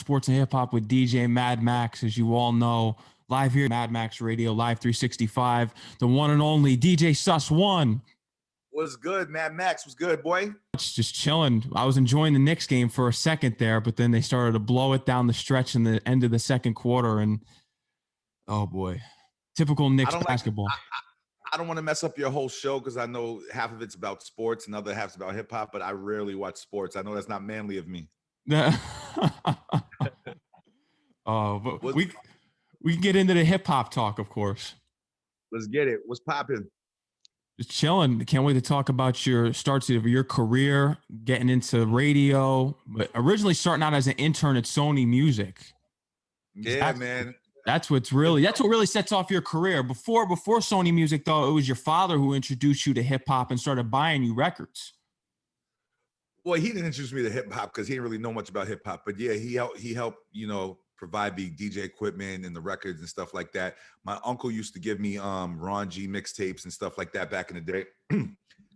Sports and Hip Hop with DJ Mad Max, as you all know, live here, Mad Max Radio, Live 365, the one and only DJ Sus One. What's good, Mad Max? What's good, boy? Just chilling. I was enjoying the Knicks game for a second there, but then they started to blow it down the stretch in the end of the second quarter, and oh boy, typical Knicks basketball. I don't want to mess up your whole show because I know half of it's about sports and other half's about hip hop, but I rarely watch sports. I know that's not manly of me. Oh, but we can get into the hip hop talk, of course. Let's get it. What's popping? Just chilling. Can't wait to talk about your starts of your career, getting into radio, but originally starting out as an intern at Sony Music. Yeah, man. That's what really sets off your career. Before Sony Music, though, it was your father who introduced you to hip hop and started buying you records. Well, he didn't introduce me to hip hop because he didn't really know much about hip hop. But yeah, he helped, provide the DJ equipment and the records and stuff like that. My uncle used to give me Ron G mixtapes and stuff like that back in the day.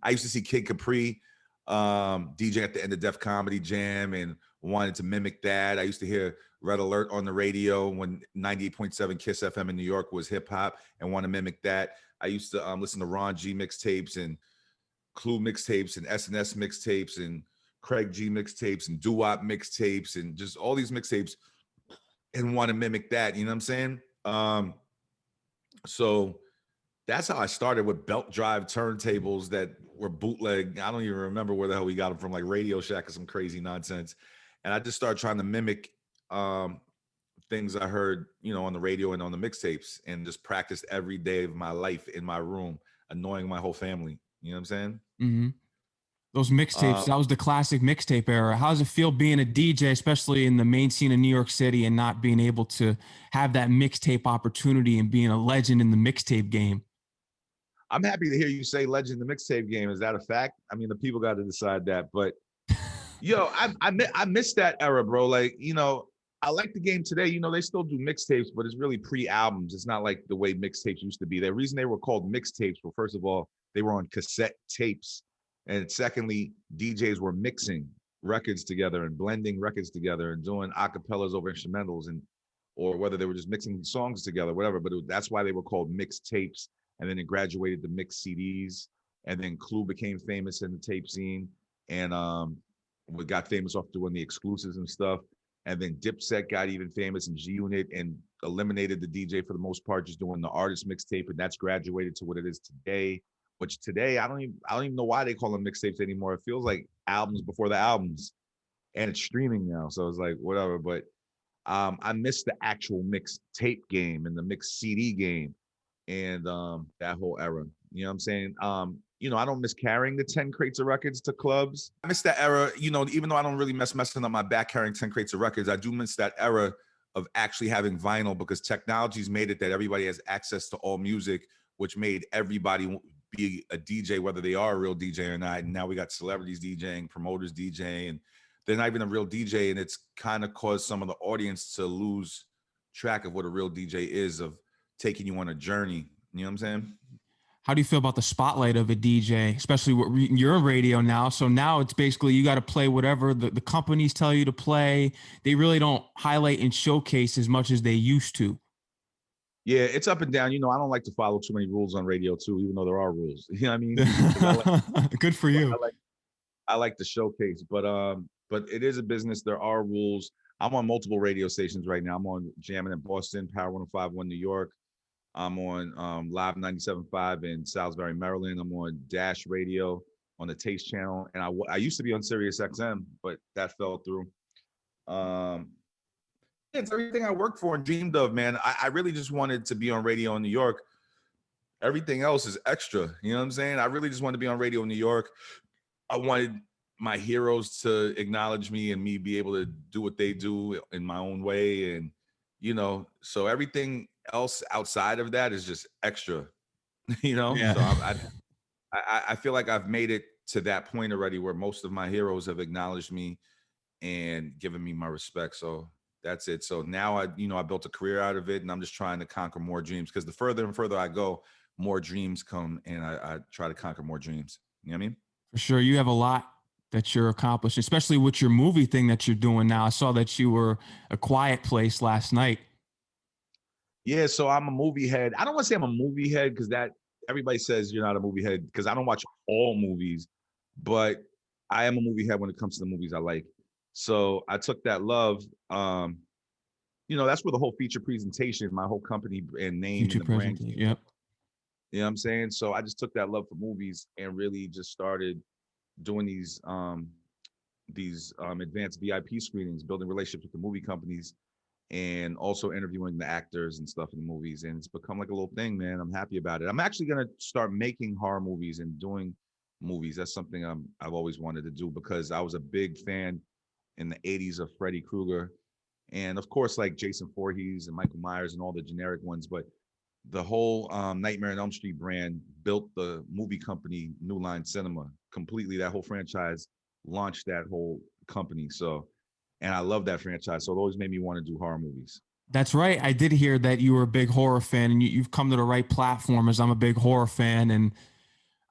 I used to see Kid Capri DJ at the end of Def Comedy Jam and wanted to mimic that. I used to hear Red Alert on the radio when 98.7 Kiss FM in New York was hip hop and want to mimic that. I used to listen to Ron G mixtapes and Clue mixtapes and SNS mixtapes and Craig G mixtapes and doo-wop mixtapes and just all these mixtapes and want to mimic that, you know what I'm saying? So that's how I started with belt drive turntables that were bootleg. I don't even remember where the hell we got them from, like Radio Shack or some crazy nonsense. And I just started trying to mimic things I heard, on the radio and on the mixtapes, and just practiced every day of my life in my room, annoying my whole family. You know what I'm saying? Mm-hmm. Those mixtapes, that was the classic mixtape era. How does it feel being a DJ, especially in the main scene of New York City, and not being able to have that mixtape opportunity and being a legend in the mixtape game? I'm happy to hear you say legend in the mixtape game. Is that a fact? I mean, the people got to decide that. But, I miss that era, bro. Like, I like the game today. They still do mixtapes, but it's really pre-albums. It's not like the way mixtapes used to be. The reason they were called mixtapes, well, first of all, they were on cassette tapes. And secondly, DJs were mixing records together and blending records together and doing acapellas over instrumentals, or whether they were just mixing songs together, whatever. But that's why they were called mixtapes. And then it graduated to mix CDs. And then Clue became famous in the tape scene, and we got famous off doing the exclusives and stuff. And then Dipset got even famous in G-Unit and eliminated the DJ for the most part, just doing the artist mixtape, and that's graduated to what it is today. Which today I don't even know why they call them mixtapes anymore. It feels like albums before the albums, and it's streaming now, so it's like whatever. But I miss the actual mixtape game and the mix CD game, and that whole era. You know what I'm saying? I don't miss carrying the 10 crates of records to clubs. I miss that era. Even though I don't really messing up my back carrying 10 crates of records, I do miss that era of actually having vinyl, because technology's made it that everybody has access to all music, which made everybody be a DJ, whether they are a real DJ or not. And now we got celebrities DJing, promoters DJing, and they're not even a real DJ. And it's kind of caused some of the audience to lose track of what a real DJ is, of taking you on a journey. You know what I'm saying? How do you feel about the spotlight of a DJ, especially you're in radio now? So now it's basically you got to play whatever the companies tell you to play. They really don't highlight and showcase as much as they used to. Yeah, it's up and down. I don't like to follow too many rules on radio too, even though there are rules. You know what I mean? Good for you. I like the showcase, but it is a business. There are rules. I'm on multiple radio stations right now. I'm on Jamming in Boston, Power 105.1 New York. I'm on Live 97.5 in Salisbury, Maryland. I'm on Dash Radio on the Taste Channel, and I used to be on Sirius XM, but that fell through. It's everything I worked for and dreamed of, man. I really just wanted to be on radio in New York. Everything else is extra. You know what I'm saying? I really just wanted to be on radio in New York. I wanted my heroes to acknowledge me and me be able to do what they do in my own way. And, so everything else outside of that is just extra, Yeah. So I feel like I've made it to that point already where most of my heroes have acknowledged me and given me my respect. So that's it. So now I built a career out of it, and I'm just trying to conquer more dreams, because the further and further I go, more dreams come, and I try to conquer more dreams. You know what I mean? For sure. You have a lot that you're accomplishing, especially with your movie thing that you're doing now. I saw that you were A Quiet Place last night. Yeah, so I'm a movie head. I don't want to say I'm a movie head because that everybody says you're not a movie head because I don't watch all movies, but I am a movie head when it comes to the movies I like. So I took that love. That's where the whole feature presentation, my whole company and name Future and the brand presentation. came. Yep. You know what I'm saying? So I just took that love for movies and really just started doing these advanced VIP screenings, building relationships with the movie companies, and also interviewing the actors and stuff in the movies. And it's become like a little thing, man. I'm happy about it. I'm actually gonna start making horror movies and doing movies. That's something I've always wanted to do because I was a big fan in the 80s of Freddy Krueger. And of course, like Jason Voorhees and Michael Myers and all the generic ones, but the whole Nightmare on Elm Street brand built the movie company New Line Cinema completely. That whole franchise launched that whole company. So, and I love that franchise. So it always made me want to do horror movies. That's right. I did hear that you were a big horror fan, and you've come to the right platform, as I'm a big horror fan. And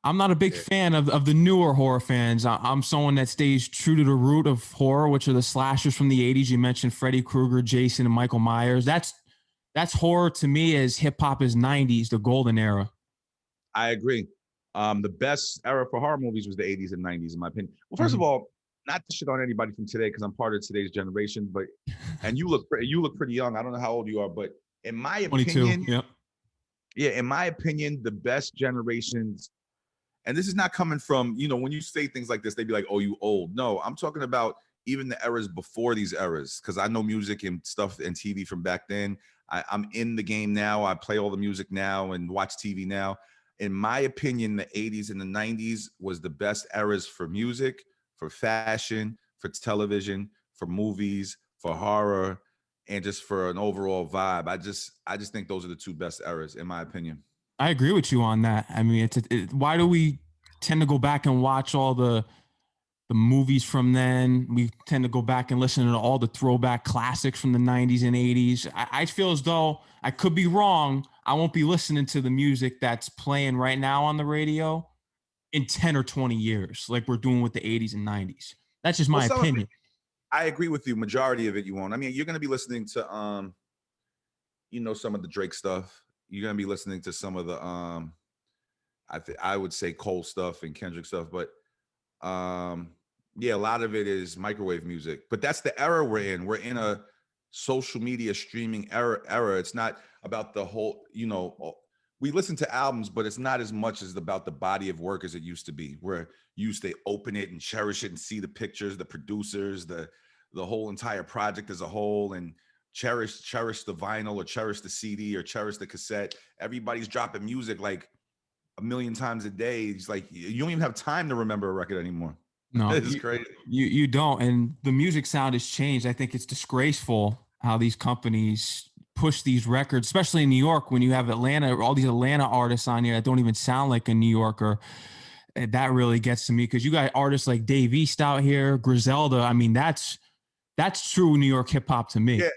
I'm not a big Yeah. fan of the newer horror fans. I'm someone that stays true to the root of horror, which are the slashers from the 80s. You mentioned Freddy Krueger, Jason, and Michael Myers. That's horror to me as hip hop is 90s, the golden era. I agree. The best era for horror movies was the 80s and 90s, in my opinion. Well, first of all, not to shit on anybody from today because I'm part of today's generation, but and you look pretty young. I don't know how old you are, but in my 22. opinion, Yep. yeah, in my opinion, the best generations, and this is not coming from, when you say things like this, they'd be like, oh, you old. No, I'm talking about even the eras before these eras, because I know music and stuff and TV from back then. I'm in the game now. I play all the music now and watch TV now. In my opinion, the 80s and the 90s was the best eras for music, for fashion, for television, for movies, for horror, and just for an overall vibe. I just think those are the two best eras, in my opinion. I agree with you on that. I mean, why do we tend to go back and watch all the movies from then? We tend to go back and listen to all the throwback classics from the 90s and 80s. I feel as though I could be wrong. I won't be listening to the music that's playing right now on the radio in 10 or 20 years, like we're doing with the 80s and 90s. That's just Well, my some of it, opinion. I agree with you. Majority of it, you won't. I mean, you're going to be listening to, some of the Drake stuff. You're going to be listening to some of the, I would say Cole stuff and Kendrick stuff, but yeah, a lot of it is microwave music. But that's the era we're in. We're in a social media streaming era. It's not about the whole, we listen to albums, but it's not as much as about the body of work as it used to be, where you used to open it and cherish it and see the pictures, the producers, the whole entire project as a whole, and cherish the vinyl or cherish the CD or cherish the cassette. Everybody's dropping music like a million times a day. It's like you don't even have time to remember a record anymore. No, It's crazy. You don't. And the music sound has changed. I think it's disgraceful how these companies push these records, especially in New York, when you have all these Atlanta artists on here that don't even sound like a New Yorker. And that really gets to me because you got artists like Dave East out here, Griselda. I mean, that's true New York hip hop to me. Yeah.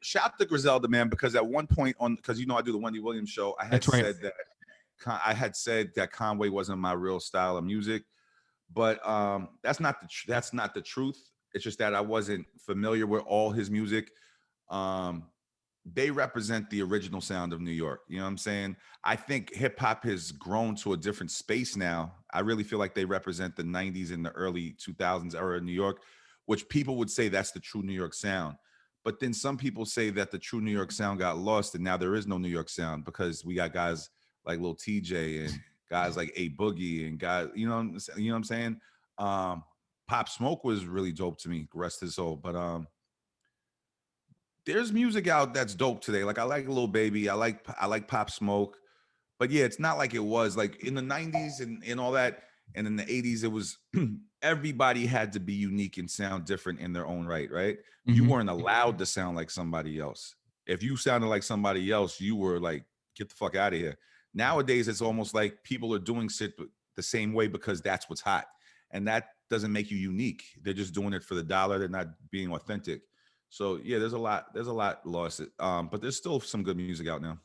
Shout to Griselda, man, because at one point because I do the Wendy Williams Show, I had said that Conway wasn't my real style of music, but that's not the truth. It's just that I wasn't familiar with all his music. They represent the original sound of New York. You know what I'm saying? I think hip hop has grown to a different space now. I really feel like they represent the 90s and the early 2000s era of New York, which people would say that's the true New York sound. But then some people say that the true New York sound got lost and now there is no New York sound because we got guys like Lil TJ and guys like A Boogie and guys, you know what I'm saying? Pop Smoke was really dope to me, rest his soul. But there's music out that's dope today. Like I like Lil Baby, I like Pop Smoke. But yeah, it's not like it was like in the 90s and all that. And in the 80s, it was everybody had to be unique and sound different in their own right? Mm-hmm. You weren't allowed to sound like somebody else. If you sounded like somebody else, you were like, get the fuck out of here. Nowadays, it's almost like people are doing shit the same way because that's what's hot. And that doesn't make you unique. They're just doing it for the dollar. They're not being authentic. So yeah, there's a lot lost. But there's still some good music out now.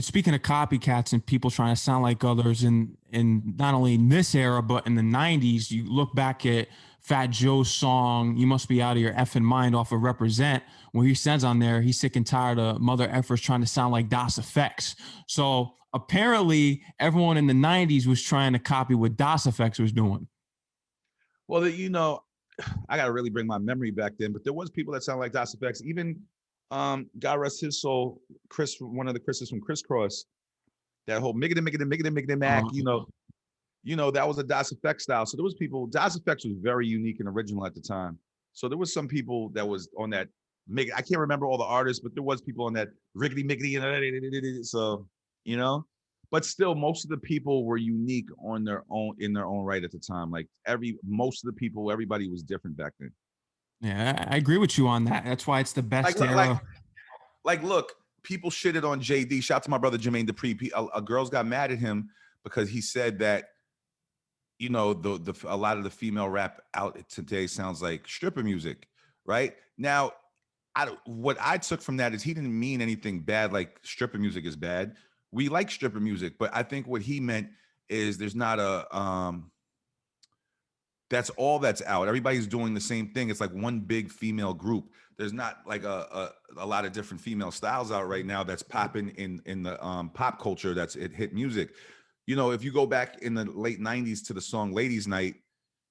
Speaking of copycats and people trying to sound like others, in not only in this era but in the '90s, you look back at Fat Joe's song "You Must Be Out of Your Effing Mind" off of "Represent," where he says on there he's sick and tired of mother effers trying to sound like Das Effects. So apparently, everyone in the '90s was trying to copy what Das Effects was doing. Well, you know, I got to really bring my memory back then, but there was people that sound like Das Effects. Even God rest his soul, Chris, one of the Chris's from Crisscross, that whole miggity mac, you know, that was a Das Effects style. So there was people, Das Effects was very unique and original at the time. So there was some people that was on that, I can't remember all the artists, but there was people on that riggedy miggity. So, you know, but still most of the people were unique on their own, in their own right at the time. Like most of the people, everybody was different back then. Yeah, I agree with you on that. That's why it's the best era. Look, people shitted on JD. Shout out to my brother Jermaine Dupri. Girls got mad at him because he said that, you know, a lot of the female rap out today sounds like stripper music, right? Now, what I took from that is he didn't mean anything bad, like stripper music is bad. We like stripper music, but I think what he meant is there's not that's all that's out. Everybody's doing the same thing. It's like one big female group. There's not like a lot of different female styles out right now that's popping in the pop culture that's hit music. You know, if you go back in the late 90s to the song Ladies Night,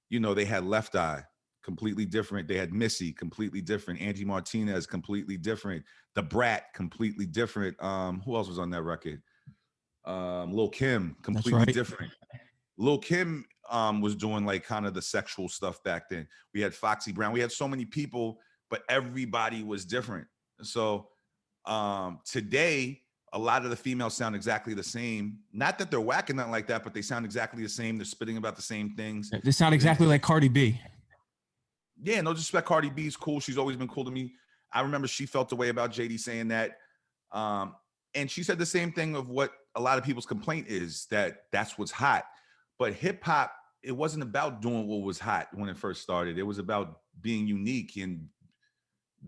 you know, they had Left Eye, completely different. They had Missy, completely different. Angie Martinez, completely different. The Brat, completely different. Who else was on that record? Lil Kim, completely different. Lil Kim was doing like kind of the sexual stuff back then. We had Foxy Brown. We had so many people, but everybody was different. So today, a lot of the females sound exactly the same. Not that they're whacking nothing like that, but they sound exactly the same. They're spitting about the same things. They sound exactly like Cardi B. Yeah, no disrespect. Cardi B is cool. She's always been cool to me. I remember she felt the way about JD saying that. And she said the same thing of what a lot of people's complaint is, that that's what's hot. But hip hop, it wasn't about doing what was hot when it first started. It was about being unique and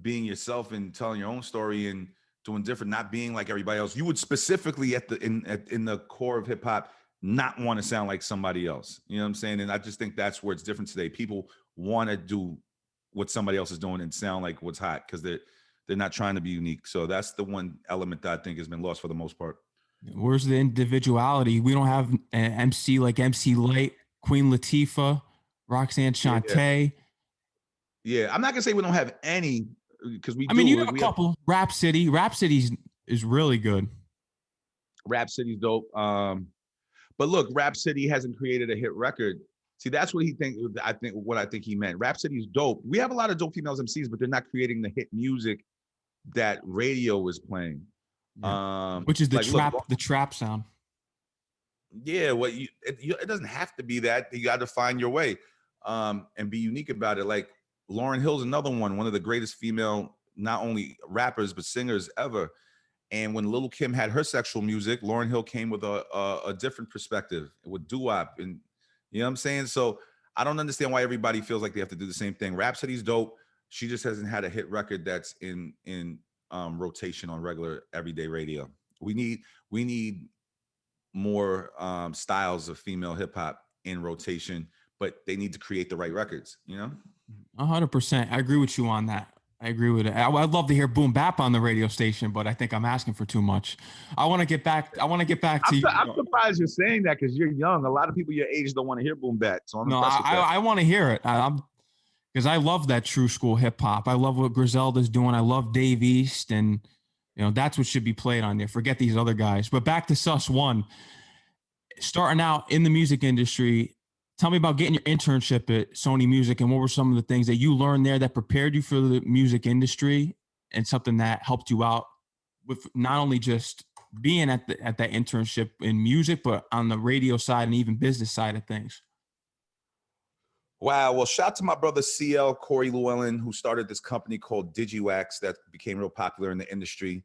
being yourself and telling your own story and doing different, not being like everybody else. You would specifically in the core of hip hop not want to sound like somebody else. You know what I'm saying? And I just think that's where it's different today. People want to do what somebody else is doing and sound like what's hot because they're not trying to be unique. So that's the one element that I think has been lost for the most part. Where's the individuality? We don't have an MC like MC Light, Queen Latifah, Roxanne Shante. Yeah, I'm not gonna say we don't have any because we. I mean, you have a couple. Rap City is really good. Rap City's dope. But look, Rap City hasn't created a hit record. See, that's what I think he meant. Rap City's dope. We have a lot of dope females MCs, but they're not creating the hit music that radio is playing. Yeah. Which is the trap sound. Yeah, it doesn't have to be that. You got to find your way and be unique about it. Like Lauryn Hill's another one of the greatest female, not only rappers, but singers ever. And when Lil Kim had her sexual music, Lauryn Hill came with a different perspective with doo-wop. And you know what I'm saying? So I don't understand why everybody feels like they have to do the same thing. Rhapsody's dope. She just hasn't had a hit record that's in rotation on regular everyday radio. We need more styles of female hip hop in rotation, but they need to create the right records, you know? 100%. I agree with you on that. I agree with it. I'd love to hear boom bap on the radio station, but I think I'm asking for too much. I want to get back to you. I'm surprised you're saying that because you're young. A lot of people your age don't want to hear boom bap. So I want to hear it. Because I love that true school hip hop. I love what Griselda's doing. I love Dave East, and that's what should be played on there. Forget these other guys. But back to Sus One. Starting out in the music industry, tell me about getting your internship at Sony Music, and what were some of the things that you learned there that prepared you for the music industry, and something that helped you out with not only just being at that internship in music, but on the radio side and even business side of things. Wow. Well, shout out to my brother CL Corey Llewellyn, who started this company called DigiWax that became real popular in the industry.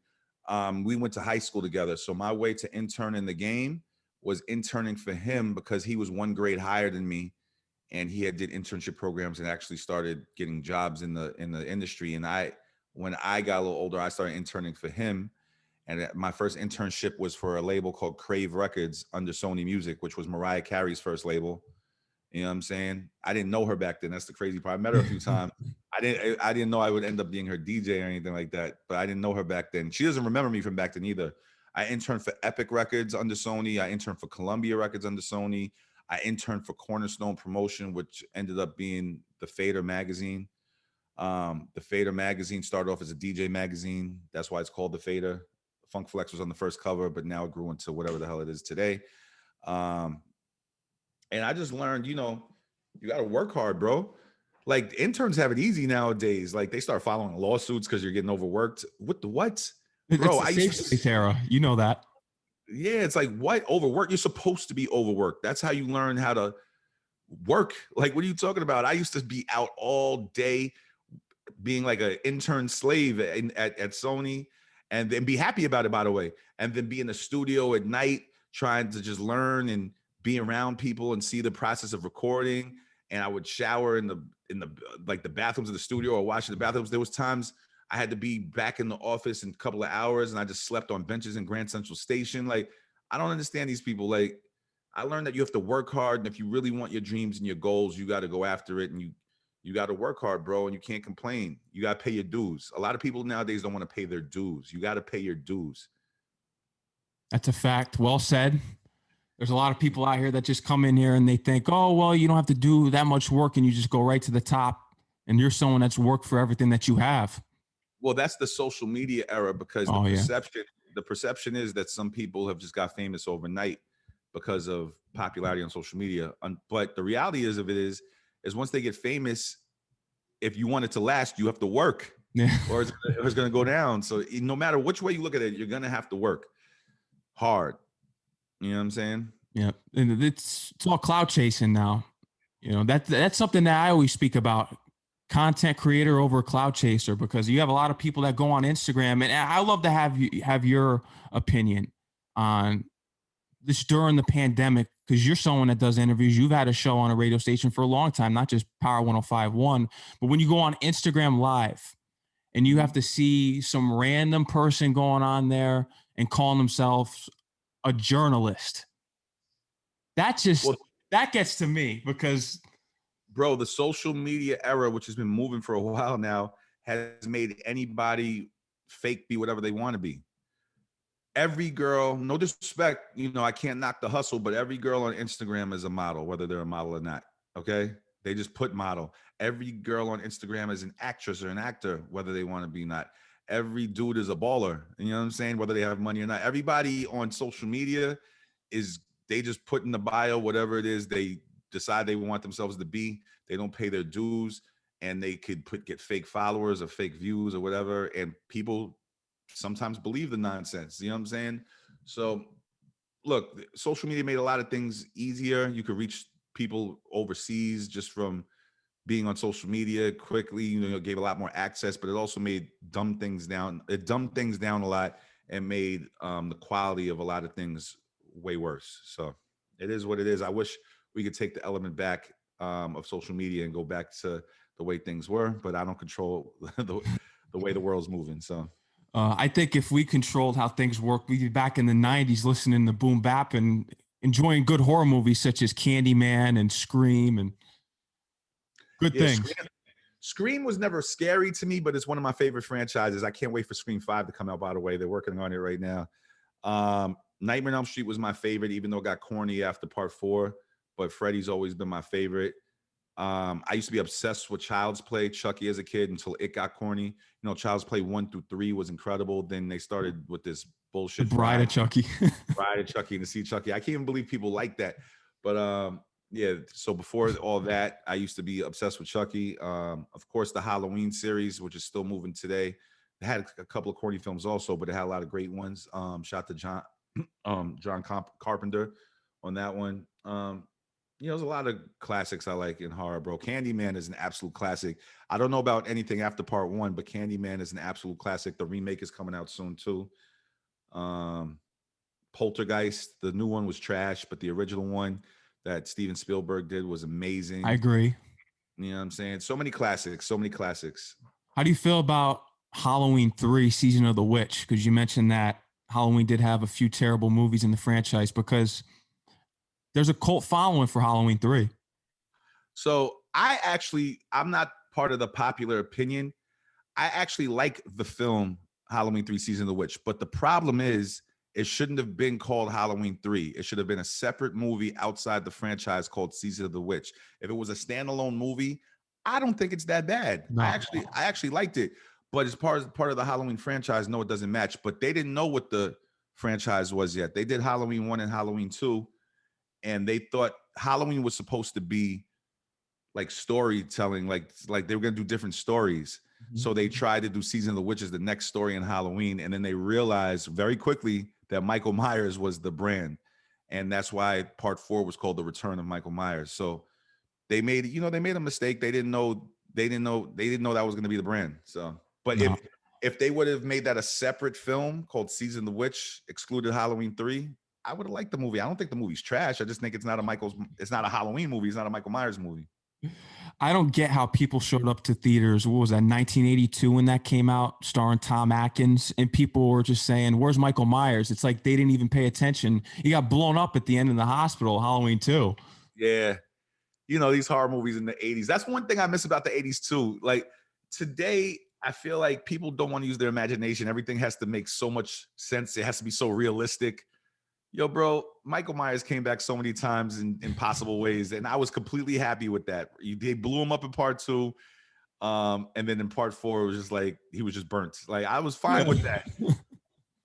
We went to high school together. So my way to intern in the game was interning for him because he was one grade higher than me, and he did internship programs and actually started getting jobs in the industry. And when I got a little older, I started interning for him. And my first internship was for a label called Crave Records under Sony Music, which was Mariah Carey's first label. You know what I'm saying? I didn't know her back then. That's the crazy part. I met her a few times. I didn't know I would end up being her DJ or anything like that, but I didn't know her back then. She doesn't remember me from back then either. I interned for Epic Records under Sony. I interned for Columbia Records under Sony. I interned for Cornerstone Promotion, which ended up being the Fader magazine. The Fader magazine started off as a DJ magazine. That's why it's called the Fader. Funk Flex was on the first cover, but now it grew into whatever the hell it is today. And I just learned, you got to work hard, bro. Like interns have it easy nowadays. Like they start following lawsuits because you're getting overworked. What? Bro, it's the safe space era. You know that. Yeah, it's like, what? Overwork? You're supposed to be overworked. That's how you learn how to work. Like, what are you talking about? I used to be out all day being like an intern slave at Sony, and then be happy about it, by the way, and then be in the studio at night trying to just learn and be around people and see the process of recording. And I would shower in the like the bathrooms of the studio or wash in the bathrooms. There was times I had to be back in the office in a couple of hours, and I just slept on benches in Grand Central Station. Like, I don't understand these people. Like, I learned that you have to work hard, and if you really want your dreams and your goals, you got to go after it, and you got to work hard, bro, and you can't complain. You got to pay your dues. A lot of people nowadays don't want to pay their dues. You got to pay your dues. That's a fact. Well said. There's a lot of people out here that just come in here and they think, oh, well, you don't have to do that much work and you just go right to the top. And you're someone that's worked for everything that you have. Well, that's the social media era, because the perception is that some people have just got famous overnight because of popularity on social media. But the reality is once they get famous, if you want it to last, you have to work, or it's going to go down. So no matter which way you look at it, you're going to have to work hard. You know what I'm saying? Yeah. And it's all cloud chasing now. That's something that I always speak about. Content creator over cloud chaser, because you have a lot of people that go on Instagram, and I love to have your opinion on this during the pandemic, because you're someone that does interviews. You've had a show on a radio station for a long time, not just Power 105.1, but when you go on Instagram Live and you have to see some random person going on there and calling themselves a journalist, that gets to me, because bro, the social media era, which has been moving for a while now, has made anybody fake be whatever they want to be. Every girl, no disrespect, I can't knock the hustle, but every girl on Instagram is a model, whether they're a model or not. Okay, they just put model. Every girl on Instagram is an actress or an actor, whether they want to be or not. Every dude is a baller, you know what I'm saying, whether they have money or not. Everybody on social media they just put in the bio whatever it is they decide they want themselves to be. They don't pay their dues, and they could get fake followers or fake views or whatever, and people sometimes believe the nonsense. You know what I'm saying? So look, social media made a lot of things easier. You could reach people overseas just from being on social media quickly. It gave a lot more access, but it also made dumb things down. It dumbed things down a lot and made the quality of a lot of things way worse. So it is what it is. I wish we could take the element back of social media and go back to the way things were, but I don't control the way the world's moving. So I think if we controlled how things work, we'd be back in the 90s listening to boom bap and enjoying good horror movies such as Candyman and Scream and good things. Scream was never scary to me, but it's one of my favorite franchises. I can't wait for Scream 5 to come out, by the way. They're working on it right now. Nightmare on Elm Street was my favorite, even though it got corny after part 4, but Freddy's always been my favorite. I used to be obsessed with Child's Play, Chucky, as a kid, until it got corny. Child's Play 1 through 3 was incredible. Then they started with this bullshit. The Bride of Chucky. Bride of Chucky and the See Chucky. I can't even believe people like that. But yeah, so before all that, I used to be obsessed with Chucky. Of course, the Halloween series, which is still moving today. It had a couple of corny films also, but it had a lot of great ones. Shout to John Carpenter on that one. There's a lot of classics I like in horror, bro. Candyman is an absolute classic. I don't know about anything after part 1, but Candyman is an absolute classic. The remake is coming out soon too. Poltergeist, the new one was trash, but the original one that Steven Spielberg did was amazing. I agree. You know what I'm saying? So many classics. How do you feel about Halloween 3, Season of the Witch? Because you mentioned that Halloween did have a few terrible movies in the franchise because there's a cult following for Halloween 3. So I'm not part of the popular opinion. I actually like the film Halloween 3 Season of the Witch, but the problem is it shouldn't have been called Halloween 3. It should have been a separate movie outside the franchise called Season of the Witch. If it was a standalone movie, I don't think it's that bad. No. I actually liked it, but as part of the Halloween franchise, no, it doesn't match. But they didn't know what the franchise was yet. They did Halloween 1 and Halloween 2, and they thought Halloween was supposed to be like storytelling, like they were gonna do different stories. So they tried to do Season of the Witch as the next story in Halloween, and then they realized very quickly that Michael Myers was the brand, and that's why Part 4 was called The Return of Michael Myers. So they made a mistake. They didn't know that was going to be the brand. So, but No. if they would have made that a separate film called Season of the Witch, excluded Halloween 3, I would have liked the movie. I don't think the movie's trash. I just think it's not a Halloween movie. It's not a Michael Myers movie. I don't get how people showed up to theaters. What was that, 1982 when that came out, starring Tom Atkins, and people were just saying, "Where's Michael Myers?" It's like they didn't even pay attention. He got blown up at the end in the hospital, Halloween 2. Yeah. These horror movies in the 80s. That's one thing I miss about the 80s too. Like today, I feel like people don't want to use their imagination. Everything has to make so much sense. It has to be so realistic. Yo, bro, Michael Myers came back so many times in impossible ways, and I was completely happy with that. They blew him up in Part 2, and then in Part 4, it was just like he was just burnt. Like I was fine with that.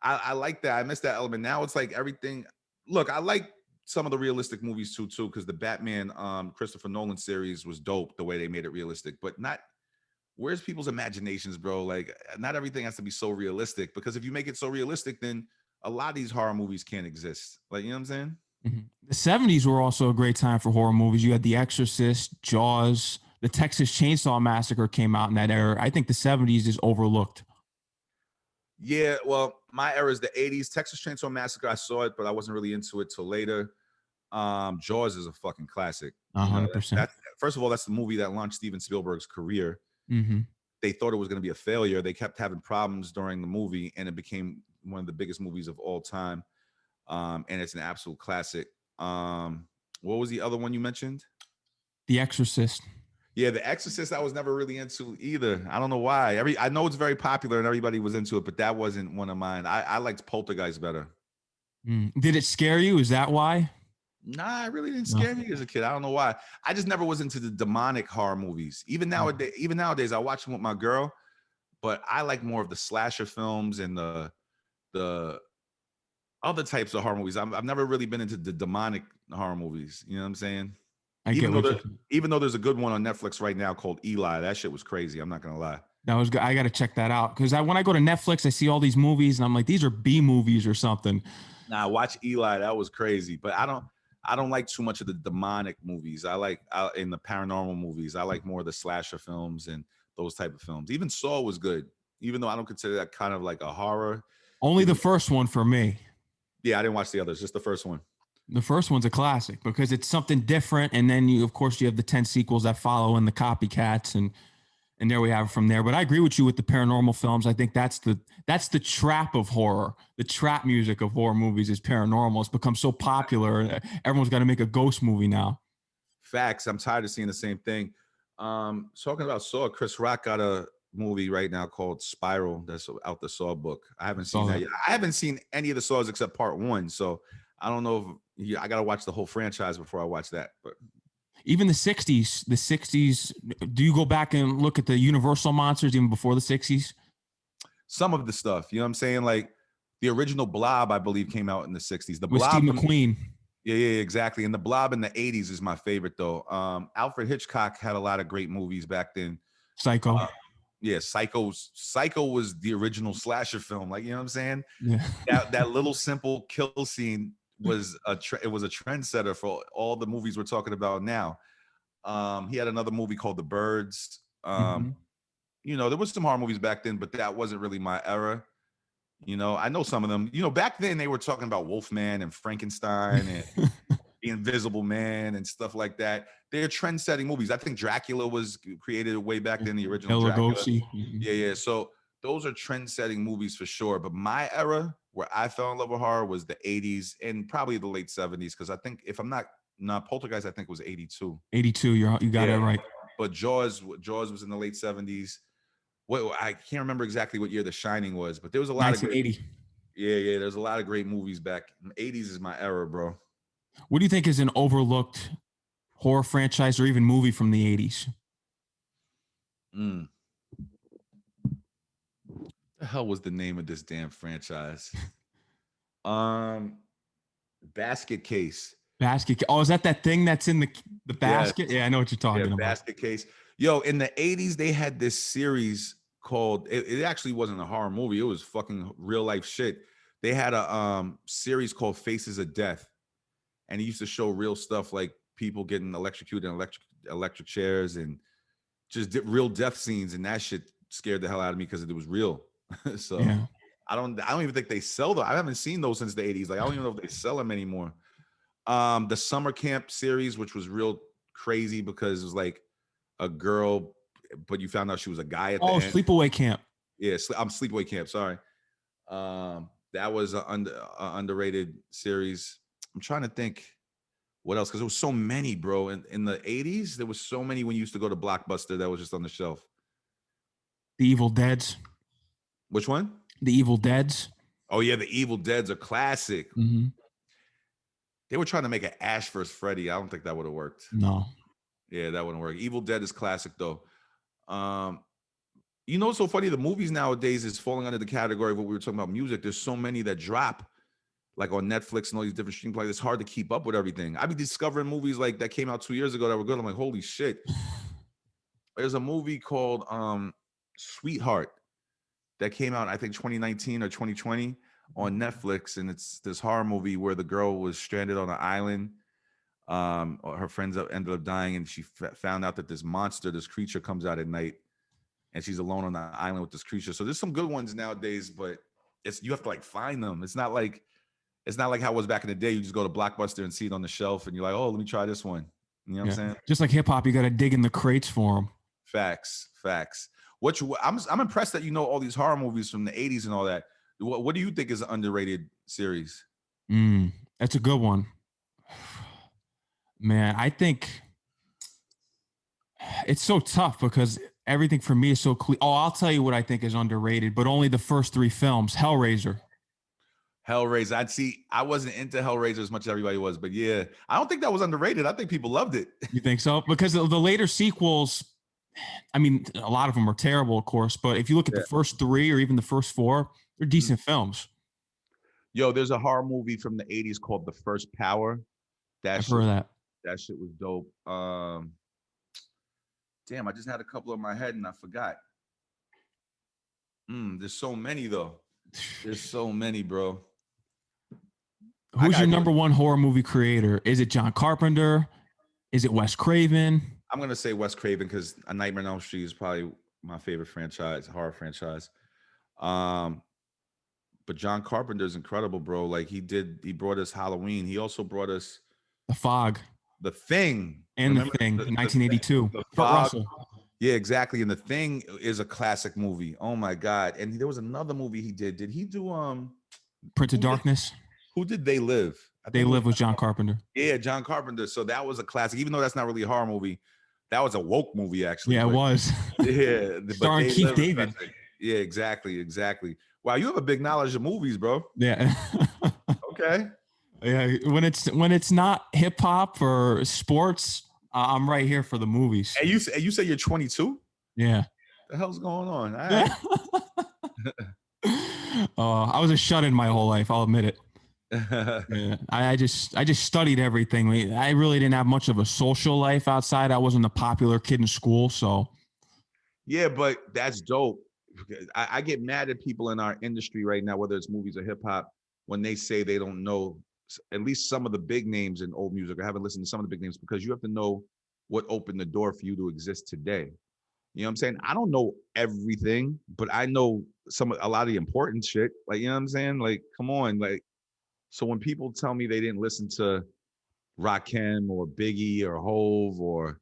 I like that. I miss that element. Now it's like everything. Look, I like some of the realistic movies too, because the Batman Christopher Nolan series was dope the way they made it realistic, but not. Where's people's imaginations, bro? Like not everything has to be so realistic, because if you make it so realistic, then a lot of these horror movies can't exist. Like, you know what I'm saying? Mm-hmm. The 70s were also a great time for horror movies. You had The Exorcist, Jaws, the Texas Chainsaw Massacre came out in that era. I think the 70s is overlooked. Yeah, well, my era is the 80s. Texas Chainsaw Massacre, I saw it, but I wasn't really into it till later. Jaws is a fucking classic. 100%. First of all, that's the movie that launched Steven Spielberg's career. Mm-hmm. They thought it was going to be a failure. They kept having problems during the movie, and it became one of the biggest movies of all time. And it's an absolute classic. What was the other one you mentioned? The Exorcist. Yeah, The Exorcist I was never really into either. I don't know why. I know it's very popular and everybody was into it, but that wasn't one of mine. I liked Poltergeist better. Did it scare you? Is that why? Nah, it really didn't scare me as a kid. I don't know why. I just never was into the demonic horror movies. Even nowadays, I watch them with my girl, but I like more of the slasher films and the other types of horror movies. I've never really been into the demonic horror movies. You know what I'm saying? Even though there's a good one on Netflix right now called Eli. That shit was crazy. I'm not gonna lie. That was good. I got to check that out because when I go to Netflix, I see all these movies and I'm like, these are B movies or something. Nah, watch Eli. That was crazy. But I don't like too much of the demonic movies. In the paranormal movies. I like more of the slasher films and those type of films. Even Saw was good, even though I don't consider that kind of like a horror. Only the first one for me. Yeah, I didn't watch the others. Just the first one. The first one's a classic because it's something different, and then you have the 10 sequels that follow and the copycats, and there we have it from there. But I agree with you with the paranormal films. I think that's the trap of horror. The trap music of horror movies is paranormal. It's become so popular. Everyone's got to make a ghost movie now. Facts. I'm tired of seeing the same thing. Talking about Saw, Chris Rock got a movie right now called Spiral that's out the Saw book. I haven't seen that yet. I haven't seen any of the Saws except part 1. So I don't know if I got to watch the whole franchise before I watch that. But even the 60s, do you go back and look at the Universal monsters even before the 60s? Some of the stuff, you know what I'm saying? Like the original Blob, I believe, came out in the 60s. The With Blob, Steve McQueen. Yeah, exactly. And the Blob in the 80s is my favorite, though. Alfred Hitchcock had a lot of great movies back then. Psycho. Yeah, Psycho was the original slasher film. Like, you know what I'm saying? Yeah. That little simple kill scene was a trendsetter for all the movies we're talking about now. He had another movie called The Birds. There was some horror movies back then, but that wasn't really my era. I know some of them. Back then they were talking about Wolfman and Frankenstein and The Invisible Man and stuff like that. They're trend-setting movies. I think Dracula was created way back then, the original Dracula. Yeah. So those are trend-setting movies for sure. But my era where I fell in love with horror was the 80s and probably the late 70s. Because I think if I'm not Poltergeist, I think was 82. 82. You got it right. But Jaws was in the late 70s. What I can't remember exactly what year The Shining was, but there was a lot 1980. of great, there's a lot of great movies back. 80s is my era, bro. What do you think is an overlooked horror franchise or even movie from the 80s? The hell was the name of this damn franchise? Basket Case. Oh, is that thing that's in the basket? Yeah, I know what you're talking about. Basket Case. Yo, in the 80s, they had this series called, it actually wasn't a horror movie. It was fucking real life shit. They had a series called Faces of Death. And he used to show real stuff like people getting electrocuted in electric chairs and just real death scenes. And that shit scared the hell out of me because it was real. So yeah. I don't even think they sell them. I haven't seen those since the 80s. Like, I don't even know if they sell them anymore. The Summer Camp series, which was real crazy because it was like a girl, but you found out she was a guy at the end. Sleepaway Camp. Yeah, I'm Sleepaway Camp. Sorry. That was an underrated series. I'm trying to think what else, because there was so many, bro. In the 80s, there was so many when you used to go to Blockbuster that was just on the shelf. The Evil Deads. Which one? The Evil Deads. Oh, yeah, the Evil Dead's a classic. Mm-hmm. They were trying to make an Ash vs. Freddy. I don't think that would have worked. No. Yeah, that wouldn't work. Evil Dead is classic, though. You know what's so funny? The movies nowadays is falling under the category of what we were talking about music. There's so many that drop, like on Netflix and all these different streaming plays. It's hard to keep up with everything. I be discovering movies like that came out 2 years ago that were good. I'm like, holy shit. There's a movie called Sweetheart that came out, I think, 2019 or 2020 on Netflix. And it's this horror movie where the girl was stranded on an island. Her friends ended up dying, and she found out that this creature comes out at night, and she's alone on the island with this creature. So there's some good ones nowadays, but you have to like find them. It's not like how it was back in the day. You just go to Blockbuster and see it on the shelf, and you're like, oh, let me try this one. You know what I'm saying? Just like hip hop, you got to dig in the crates for them. Facts. I'm impressed that you know all these horror movies from the 80s and all that. What do you think is an underrated series? That's a good one. Man, I think it's so tough because everything for me is so clear. Oh, I'll tell you what I think is underrated, but only the first 3 films. Hellraiser. I wasn't into Hellraiser as much as everybody was, but yeah, I don't think that was underrated. I think people loved it. You think so? Because the later sequels, I mean, a lot of them are terrible, of course, but if you look at the first 3 or even the first 4, they're decent films. Yo, there's a horror movie from the 80s called The First Power. I've heard of that. That shit was dope. Damn, I just had a couple in my head and I forgot. There's so many though. There's so many, bro. Who's your number one horror movie creator? Is it John Carpenter? Is it Wes Craven? I'm gonna say Wes Craven because A Nightmare on Elm Street is probably my favorite horror franchise. But John Carpenter is incredible, bro. Like he brought us Halloween. He also brought us The Fog. The Thing. And The Thing, 1982. The Fog. Yeah, exactly. And The Thing is a classic movie. Oh my God. And there was another movie he did. Did he do Prince of Darkness? Who did They Live? They Live with John Carpenter. Yeah, John Carpenter. So that was a classic. Even though that's not really a horror movie, that was a woke movie, actually. Yeah, it was. Yeah. Starring Keith David. Yeah, exactly. Wow, you have a big knowledge of movies, bro. Yeah. Okay. Yeah, when it's not hip hop or sports, I'm right here for the movies. And you say you're 22? Yeah. The hell's going on? I was a shut-in my whole life. I'll admit it. Yeah, I just studied everything. I really didn't have much of a social life outside. I wasn't a popular kid in school, so. Yeah, but that's dope. I get mad at people in our industry right now, whether it's movies or hip hop, when they say they don't know at least some of the big names in old music or haven't listened to some of the big names, because you have to know what opened the door for you to exist today. You know what I'm saying? I don't know everything, but I know a lot of the important shit. Like, you know what I'm saying? Like, come on. Like, so when people tell me they didn't listen to Rakim or Biggie or Hove or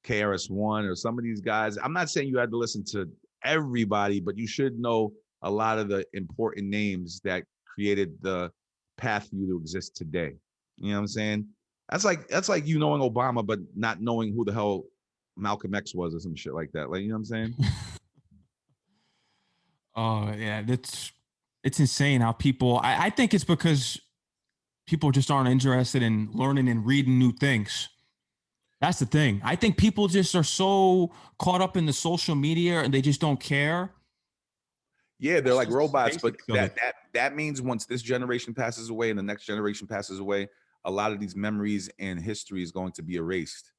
KRS-One or some of these guys, I'm not saying you had to listen to everybody, but you should know a lot of the important names that created the path for you to exist today. You know what I'm saying? That's like you knowing Obama, but not knowing who the hell Malcolm X was or some shit like that. Like, you know what I'm saying? Oh yeah, it's insane how people. I think it's because people just aren't interested in learning and reading new things. That's the thing. I think people just are so caught up in the social media and they just don't care. Yeah, they're like Just robots, but basics of it. that means once this generation passes away and the next generation passes away, a lot of these memories and history is going to be erased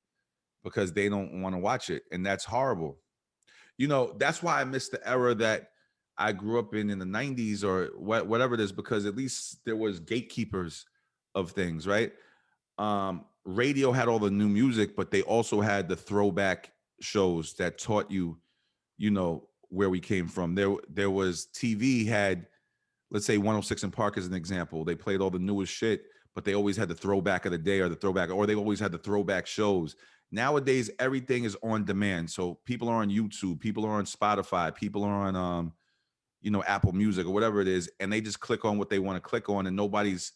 because they don't want to watch it, and that's horrible. You know, that's why I miss the era that I grew up in the 90s or whatever it is, because at least there was gatekeepers of things, right? Radio had all the new music, but they also had the throwback shows that taught you, you know, where we came from. There was TV had, let's say 106 in Park as an example. They played all the newest shit, but they always had the throwback of the day or the throwback, or they always had the throwback shows. Nowadays, everything is on demand. So people are on YouTube, people are on Spotify, people are on you know, Apple Music or whatever it is, and they just click on what they want to click on, and nobody's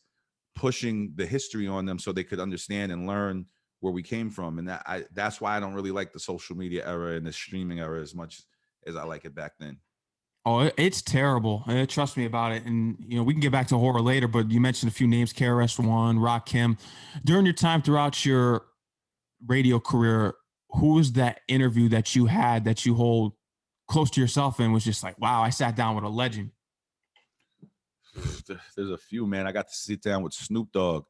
pushing the history on them so they could understand and learn where we came from. And that's why I don't really like the social media era and the streaming era as much as I like it back then. Oh, it's terrible. Trust me about it. And you know, we can get back to horror later, but you mentioned a few names: KRS-One, Rock Kim. During your time throughout your radio career, who was that interview that you had that you hold close to yourself and was just like, wow, I sat down with a legend? There's a few, man. I got to sit down with Snoop Dogg,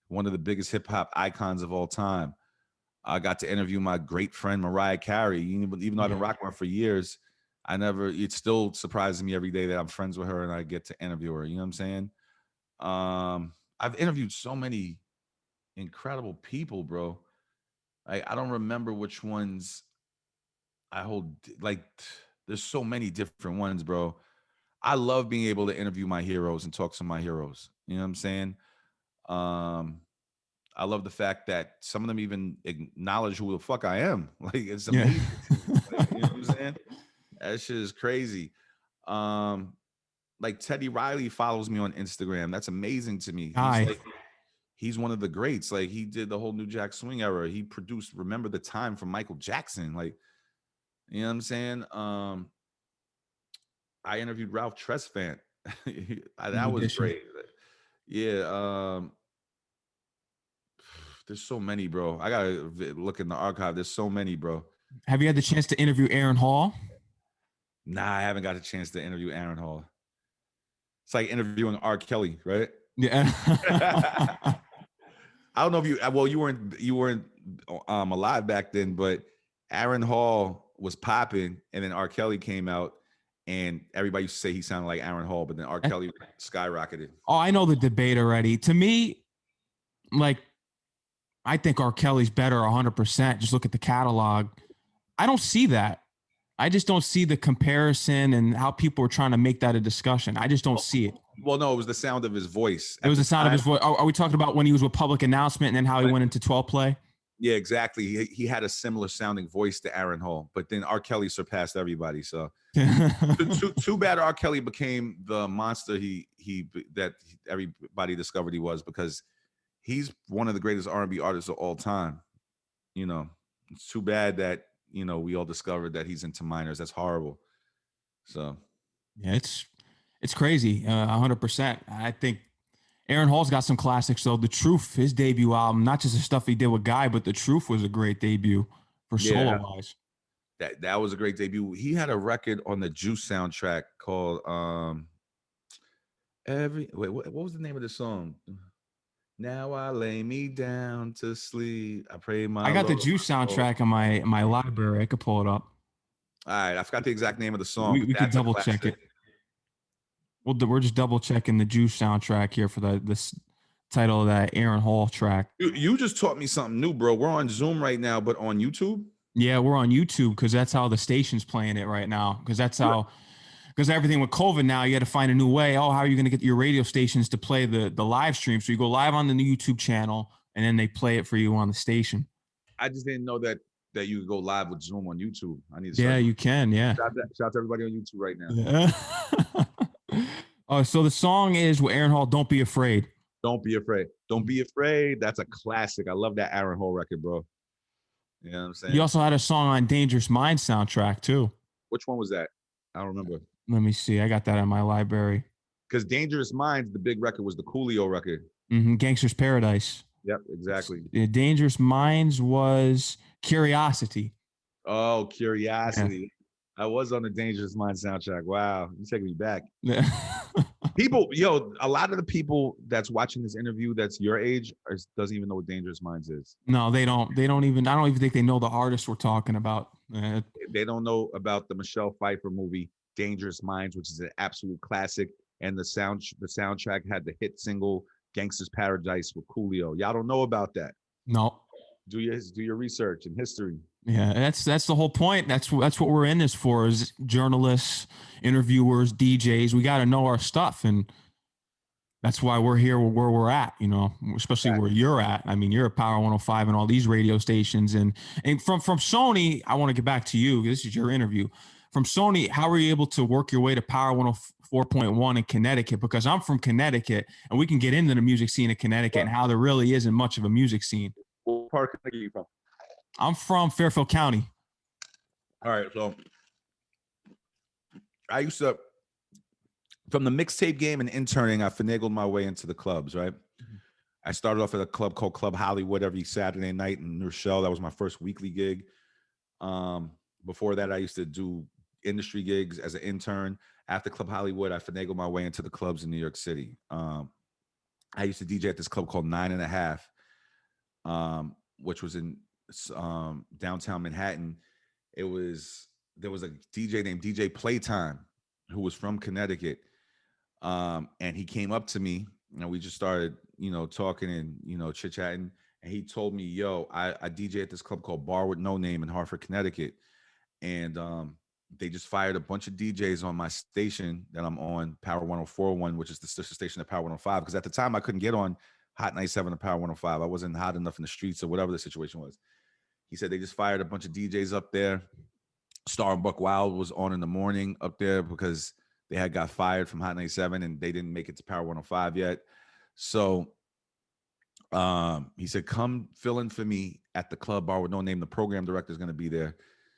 one of the biggest hip hop icons of all time. I got to interview my great friend Mariah Carey. Even though I've been rocking her for years, it still surprises me every day that I'm friends with her and I get to interview her. You know what I'm saying? I've interviewed so many incredible people, bro. I don't remember which ones I hold. Like, there's so many different ones, bro. I love being able to interview my heroes and talk to my heroes. You know what I'm saying? Um, I love the fact that some of them even acknowledge who the fuck I am. Like, it's Yeah. amazing. Like, you know what I'm saying? That shit is crazy. Like Teddy Riley follows me on Instagram. That's amazing to me. Hi. He's one of the greats. Like, he did the whole New Jack Swing era. He produced Remember the Time from Michael Jackson. Like, you know what I'm saying? I interviewed Ralph Tresvant. That was great. Yeah. There's so many, bro. I gotta look in the archive. There's so many, bro. Have you had the chance to interview Aaron Hall? Nah, I haven't got a chance to interview Aaron Hall. It's like interviewing R. Kelly, right? Yeah. I don't know if you weren't alive back then, but Aaron Hall was popping, and then R. Kelly came out, and everybody used to say he sounded like Aaron Hall, but then R. Kelly skyrocketed. Oh, I know the debate already. To me, like, I think R. Kelly's better 100%. Just look at the catalog. I don't see that. I just don't see the comparison and how people are trying to make that a discussion. I just don't see it. Well, no, it was the sound of his voice. It was the sound of his voice. Are we talking about when he was with Public Announcement and then how he went into 12 Play? Yeah, exactly. He had a similar sounding voice to Aaron Hall, but then R. Kelly surpassed everybody. So too bad R. Kelly became the monster that everybody discovered he was, because he's one of the greatest R&B artists of all time. You know, it's too bad that, you know, we all discovered that he's into minors. That's horrible. So yeah, it's crazy. 100%. I think Aaron Hall's got some classics though. The Truth, his debut album, not just the stuff he did with Guy, but The Truth was a great debut for solo wise. That was a great debut. He had a record on the Juice soundtrack called what was the name of the song? Now I lay me down to sleep. I pray my. I got the Juice soundtrack in my library. I could pull it up. All right, I forgot the exact name of the song. We could double check it. Well, we're just double checking the Juice soundtrack here for this title of that Aaron Hall track. You just taught me something new, bro. We're on Zoom right now, but on YouTube? Yeah, we're on YouTube because that's how the station's playing it right now. Because everything with COVID now, you got to find a new way. Oh, how are you going to get your radio stations to play the live stream? So you go live on the YouTube channel, and then they play it for you on the station. I just didn't know that that you could go live with Zoom on YouTube. I need to Yeah, start. you can. Yeah. Shout out to everybody on YouTube right now. Yeah. So the song is with Aaron Hall, Don't Be Afraid. Don't be afraid. Don't be afraid. That's a classic. I love that Aaron Hall record, bro. You know what I'm saying? You also had a song on Dangerous Minds soundtrack too. Which one was that? I don't remember. Let me see. I got that in my library. Because Dangerous Minds, the big record, was the Coolio record. Gangster's Paradise. Yep, exactly. Dangerous Minds was Curiosity. Oh, Curiosity. Yeah. I was on the Dangerous Minds soundtrack. Wow, you taking me back. Yeah. People, a lot of the people that's watching this interview that's your age doesn't even know what Dangerous Minds is. No, they don't. They don't even. I don't even think they know the artist we're talking about. They don't know about the Michelle Pfeiffer movie Dangerous Minds, which is an absolute classic. And the soundtrack had the hit single Gangsta's Paradise with Coolio. Y'all don't know about that. No. Do your research and history. Yeah, that's the whole point. That's what we're in this for, is journalists, interviewers, DJs. We got to know our stuff, and that's why we're here where we're at, especially where you're at. I mean, you're at Power 105 and all these radio stations. And from Sony, I want to get back to you. This is your interview. From Sony, how were you able to work your way to Power 104.1 in Connecticut? Because I'm from Connecticut, and we can get into the music scene in Connecticut and how there really isn't much of a music scene. What part of Connecticut are you from? I'm from Fairfield County. All right, so I used to, from the mixtape game and interning, I finagled my way into the clubs, right? Mm-hmm. I started off at a club called Club Hollywood every Saturday night in New Rochelle. That was my first weekly gig. Before that, I used to do industry gigs as an intern. After Club Hollywood, I finagled my way into the clubs in New York City. I used to DJ at this club called 9.5, which was in downtown Manhattan. There was a DJ named DJ Playtime who was from Connecticut, and he came up to me and we just started talking and chit-chatting, and he told me, yo, I DJ at this club called Bar with No Name in Hartford, Connecticut, and they just fired a bunch of DJs on my station that I'm on, Power 104.1, which is the sister station of Power 105, because at the time I couldn't get on Hot 97 or Power 105. I wasn't hot enough in the streets or whatever the situation was. He said they just fired a bunch of DJs up there. Star and Buck Wild was on in the morning up there because they had got fired from Hot 97 and they didn't make it to Power 105 yet. So he said, come fill in for me at the club Bar with No Name. The program director is going to be there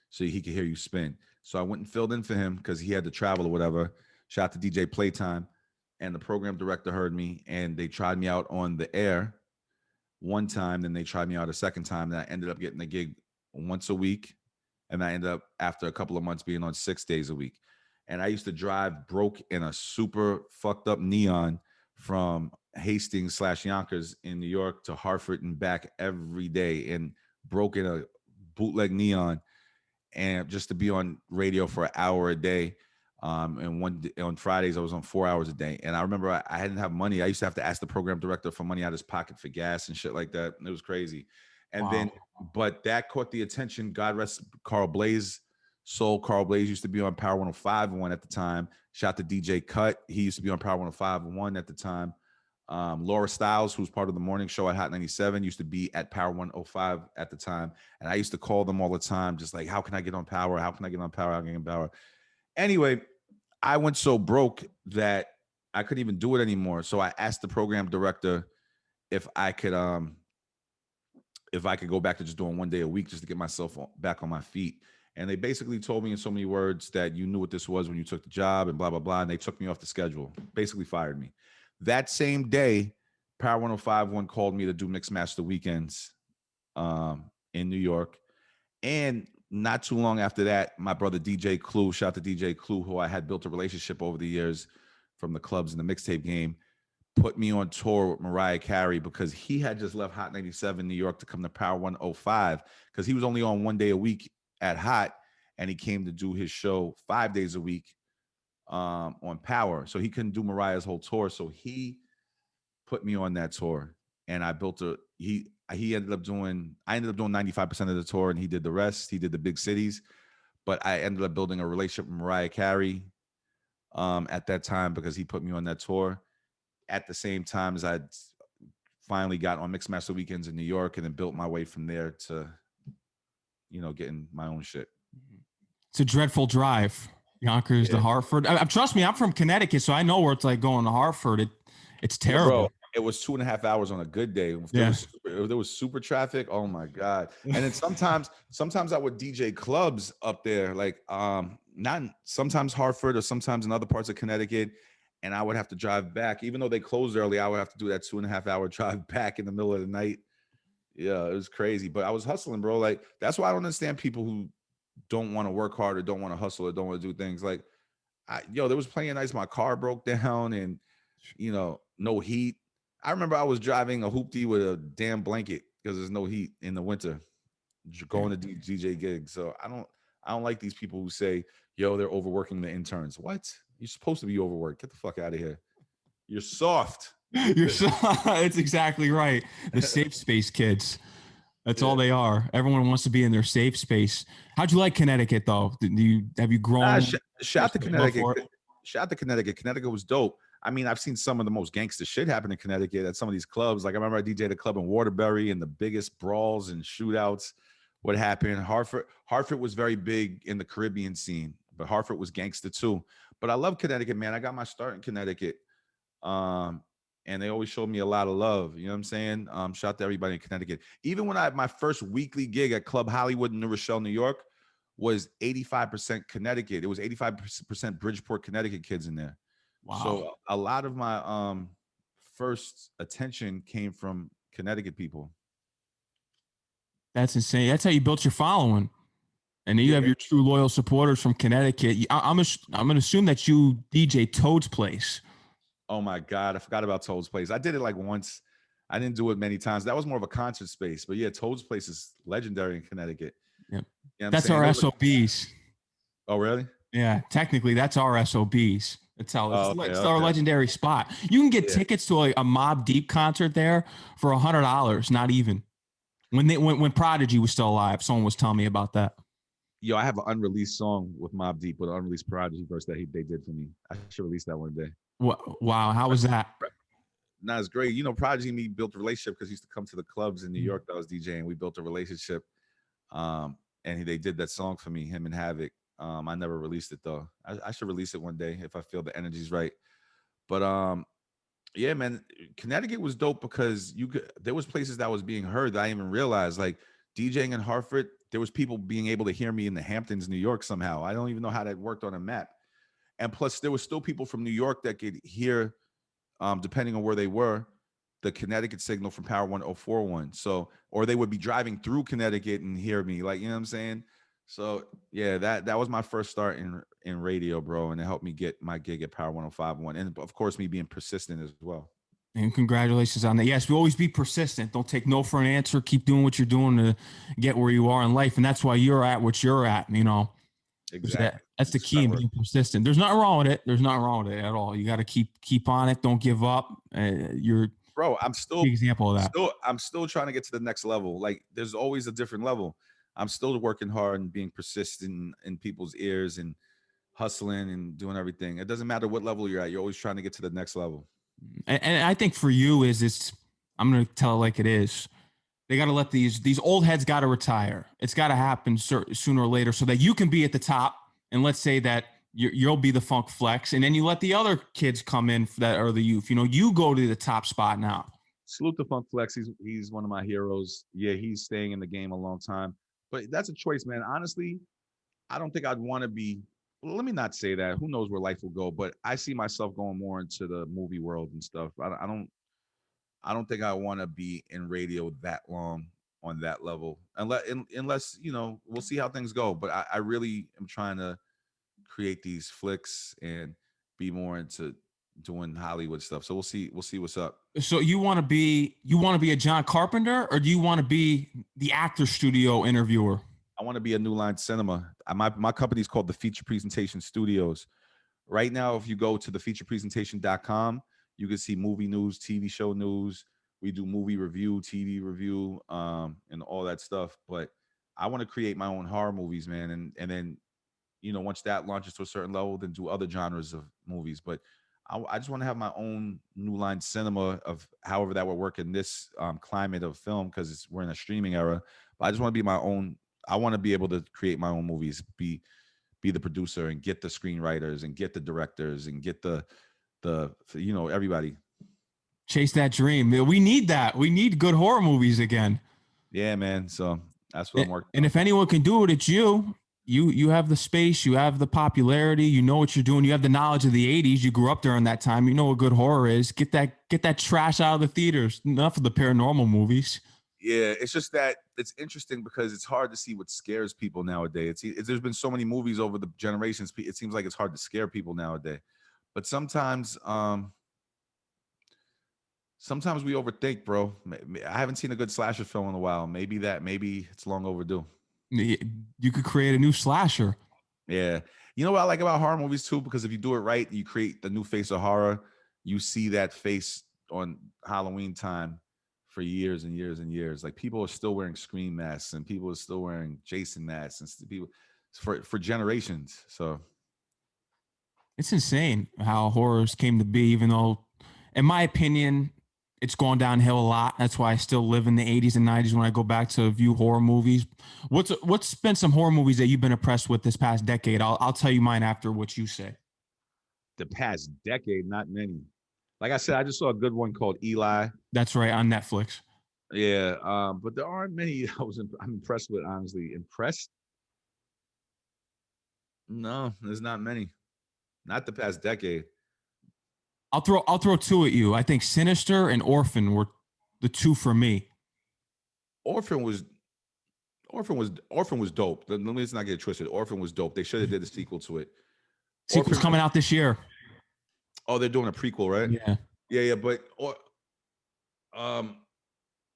so he could hear you spin. So I went and filled in for him because he had to travel or whatever. Shout out to DJ Playtime. And the program director heard me and they tried me out on the air one time. Then they tried me out a second time. And I ended up getting a gig once a week. And I ended up, after a couple of months, being on 6 days a week. And I used to drive broke in a super fucked up Neon from Hastings/Yonkers in New York to Hartford and back every day, and broke in a bootleg Neon, and just to be on radio for an hour a day. And on Fridays, I was on 4 hours a day. And I remember I didn't have money. I used to have to ask the program director for money out of his pocket for gas and shit like that. It was crazy. And Wow. then, but that caught the attention. God rest Carl Blaze. Soul Carl Blaze used to be on Power 105.1 at the time. Shout out to DJ Cut. He used to be on Power 105.1 at the time. Laura Stiles, who's part of the morning show at Hot 97, used to be at Power 105 at the time. And I used to call them all the time, just like, how can I get on Power? How can I get on Power? How can I get on Power? Anyway, I went so broke that I couldn't even do it anymore. So I asked the program director if I could go back to just doing 1 day a week just to get myself back on my feet. And they basically told me in so many words that you knew what this was when you took the job and blah, blah, blah. And they took me off the schedule, basically fired me. That same day, Power 105.1 called me to do Mixmaster Weekends in New York. And not too long after that, my brother DJ Clue, shout out to DJ Clue, who I had built a relationship over the years from the clubs and the mixtape game, put me on tour with Mariah Carey because he had just left Hot 97 New York to come to Power 105 because he was only on 1 day a week at Hot, and he came to do his show 5 days a week on Power. So he couldn't do Mariah's whole tour. So he put me on that tour, and I built I ended up doing 95% of the tour, and he did the rest. He did the big cities, but I ended up building a relationship with Mariah Carey at that time because he put me on that tour. At the same time as I finally got on Mixmaster Weekends in New York, and then built my way from there to getting my own shit. It's a dreadful drive, Yonkers to Hartford. Trust me, I'm from Connecticut, so I know where it's like going to Hartford. It's terrible. Bro, it was 2.5 hours on a good day. If there was super traffic, oh my God. And then sometimes I would DJ clubs up there, like not sometimes Hartford or sometimes in other parts of Connecticut. And I would have to drive back. Even though they closed early, I would have to do that 2.5 hour drive back in the middle of the night. Yeah, it was crazy. But I was hustling, bro. Like, that's why I don't understand people who don't want to work hard or don't want to hustle or don't want to do things. Like, there was plenty of nights my car broke down and, no heat. I remember I was driving a hoopty with a damn blanket because there's no heat in the winter going to DJ gigs. So I don't like these people who say, yo, they're overworking the interns. What? You're supposed to be overworked. Get the fuck out of here. You're soft. It's exactly right. The safe space kids. That's all they are. Everyone wants to be in their safe space. How'd you like Connecticut though? Have you grown? Shout out to Connecticut. Shout out to Connecticut. Connecticut was dope. I mean, I've seen some of the most gangster shit happen in Connecticut at some of these clubs. Like I remember I DJ'd a club in Waterbury and the biggest brawls and shootouts. What happened? Hartford was very big in the Caribbean scene, but Hartford was gangster too. But I love Connecticut, man. I got my start in Connecticut. And they always showed me a lot of love. You know what I'm saying? Shout out to everybody in Connecticut. Even when I had my first weekly gig at Club Hollywood in New Rochelle, New York, was 85% Connecticut. It was 85% Bridgeport, Connecticut kids in there. Wow. So a lot of my first attention came from Connecticut people. That's insane. That's how you built your following. And then you have your true loyal supporters from Connecticut. I'm going to assume that you DJ Toad's Place. Oh my God, I forgot about Toad's Place. I did it like once. I didn't do it many times. That was more of a concert space. But yeah, Toad's Place is legendary in Connecticut. Yep. You know that's our SOBs. Oh, really? Yeah, technically that's our SOBs. It's our legendary spot. You can get tickets to a Mobb Deep concert there for $100, not even. When Prodigy was still alive, someone was telling me about that. Yo, I have an unreleased song with Mobb Deep with an unreleased Prodigy verse that they did for me. I should release that one day. Wow, how was that? Nah, it's great. Prodigy and me built a relationship because he used to come to the clubs in New York that I was DJing. We built a relationship. And they did that song for me, him and Havoc. I never released it though. I should release it one day if I feel the energy's right. But yeah, man, Connecticut was dope because there was places that was being heard that I didn't even realize. Like DJing in Hartford, there was people being able to hear me in the Hamptons, New York somehow. I don't even know how that worked on a map. And plus, there was still people from New York that could hear, depending on where they were, the Connecticut signal from Power 1041. So, or they would be driving through Connecticut and hear me, like, you know what I'm saying? So, yeah, that was my first start in radio, bro, and it helped me get my gig at Power 1051, and of course, me being persistent as well. And congratulations on that. Yes, we always be persistent. Don't take no for an answer. Keep doing what you're doing to get where you are in life, and that's why you're at what you're at. Exactly. That's the key in being persistent. There's nothing wrong with it. There's nothing wrong with it at all. You got to keep on it. Don't give up. Bro, I'm still an example of that. I'm still trying to get to the next level. Like there's always a different level. I'm still working hard and being persistent in people's ears and hustling and doing everything. It doesn't matter what level you're at. You're always trying to get to the next level. And I think for you I'm going to tell it like it is. They got to let these old heads got to retire. It's got to happen sooner or later so that you can be at the top. And let's say that you'll be the funk flex, and then you let the other kids come in that are the youth. You go to the top spot now. Salute the funk flex. He's one of my heroes. Yeah, he's staying in the game a long time. But that's a choice, man. Honestly, I don't think I'd want to be. Well, let me not say that. Who knows where life will go? But I see myself going more into the movie world and stuff. I don't think I want to be in radio that long on that level, unless we'll see how things go. But I really am trying to create these flicks and be more into doing Hollywood stuff. So we'll see what's up. So you want to be a John Carpenter, or do you want to be the actor studio interviewer? I want to be a New Line Cinema. My company is called the Feature Presentation Studios. Right now, if you go to thefeaturepresentation.com, you can see movie news, TV show news. We do movie review, TV review, and all that stuff. But I want to create my own horror movies, man. And then, once that launches to a certain level, then do other genres of movies. But I just want to have my own New Line Cinema of however that would work in this climate of film, because we're in a streaming era. But I just want to be my own I want to be able to create my own movies, be the producer and get the screenwriters and get the directors and get the everybody. Chase that dream. We need that. We need good horror movies again. Yeah, man. So that's what I'm working on. And if anyone can do it, it's you. You have the space, you have the popularity, you know what you're doing, you have the knowledge of the 80s, you grew up during that time, you know what good horror is. Get that trash out of the theaters. Enough of the paranormal movies. Yeah, it's just that it's interesting because it's hard to see what scares people nowadays. There's been so many movies over the generations. It seems like it's hard to scare people nowadays. But sometimes we overthink, bro. I haven't seen a good slasher film in a while. Maybe it's long overdue. You could create a new slasher. Yeah. You know what I like about horror movies too? Because if you do it right, you create the new face of horror. You see that face on Halloween time for years and years and years. Like people are still wearing Scream masks and people are still wearing Jason masks and people for generations. So it's insane how horrors came to be, even though, in my opinion, it's gone downhill a lot. That's why I still live in the 80s and 90s when I go back to view horror movies. What's been some horror movies that you've been impressed with this past decade? I'll tell you mine after what you say. The past decade, not many. Like I said, I just saw a good one called Eli. That's right, on Netflix. Yeah, but there aren't many I'm impressed with, honestly. Impressed? No, there's not many. Not the past decade. I'll throw two at you. I think Sinister and Orphan were the two for me. Orphan was dope. Let's not get it twisted. Orphan was dope. They should have did a sequel to it. Sequel's coming out this year. Oh, they're doing a prequel, right? Yeah. But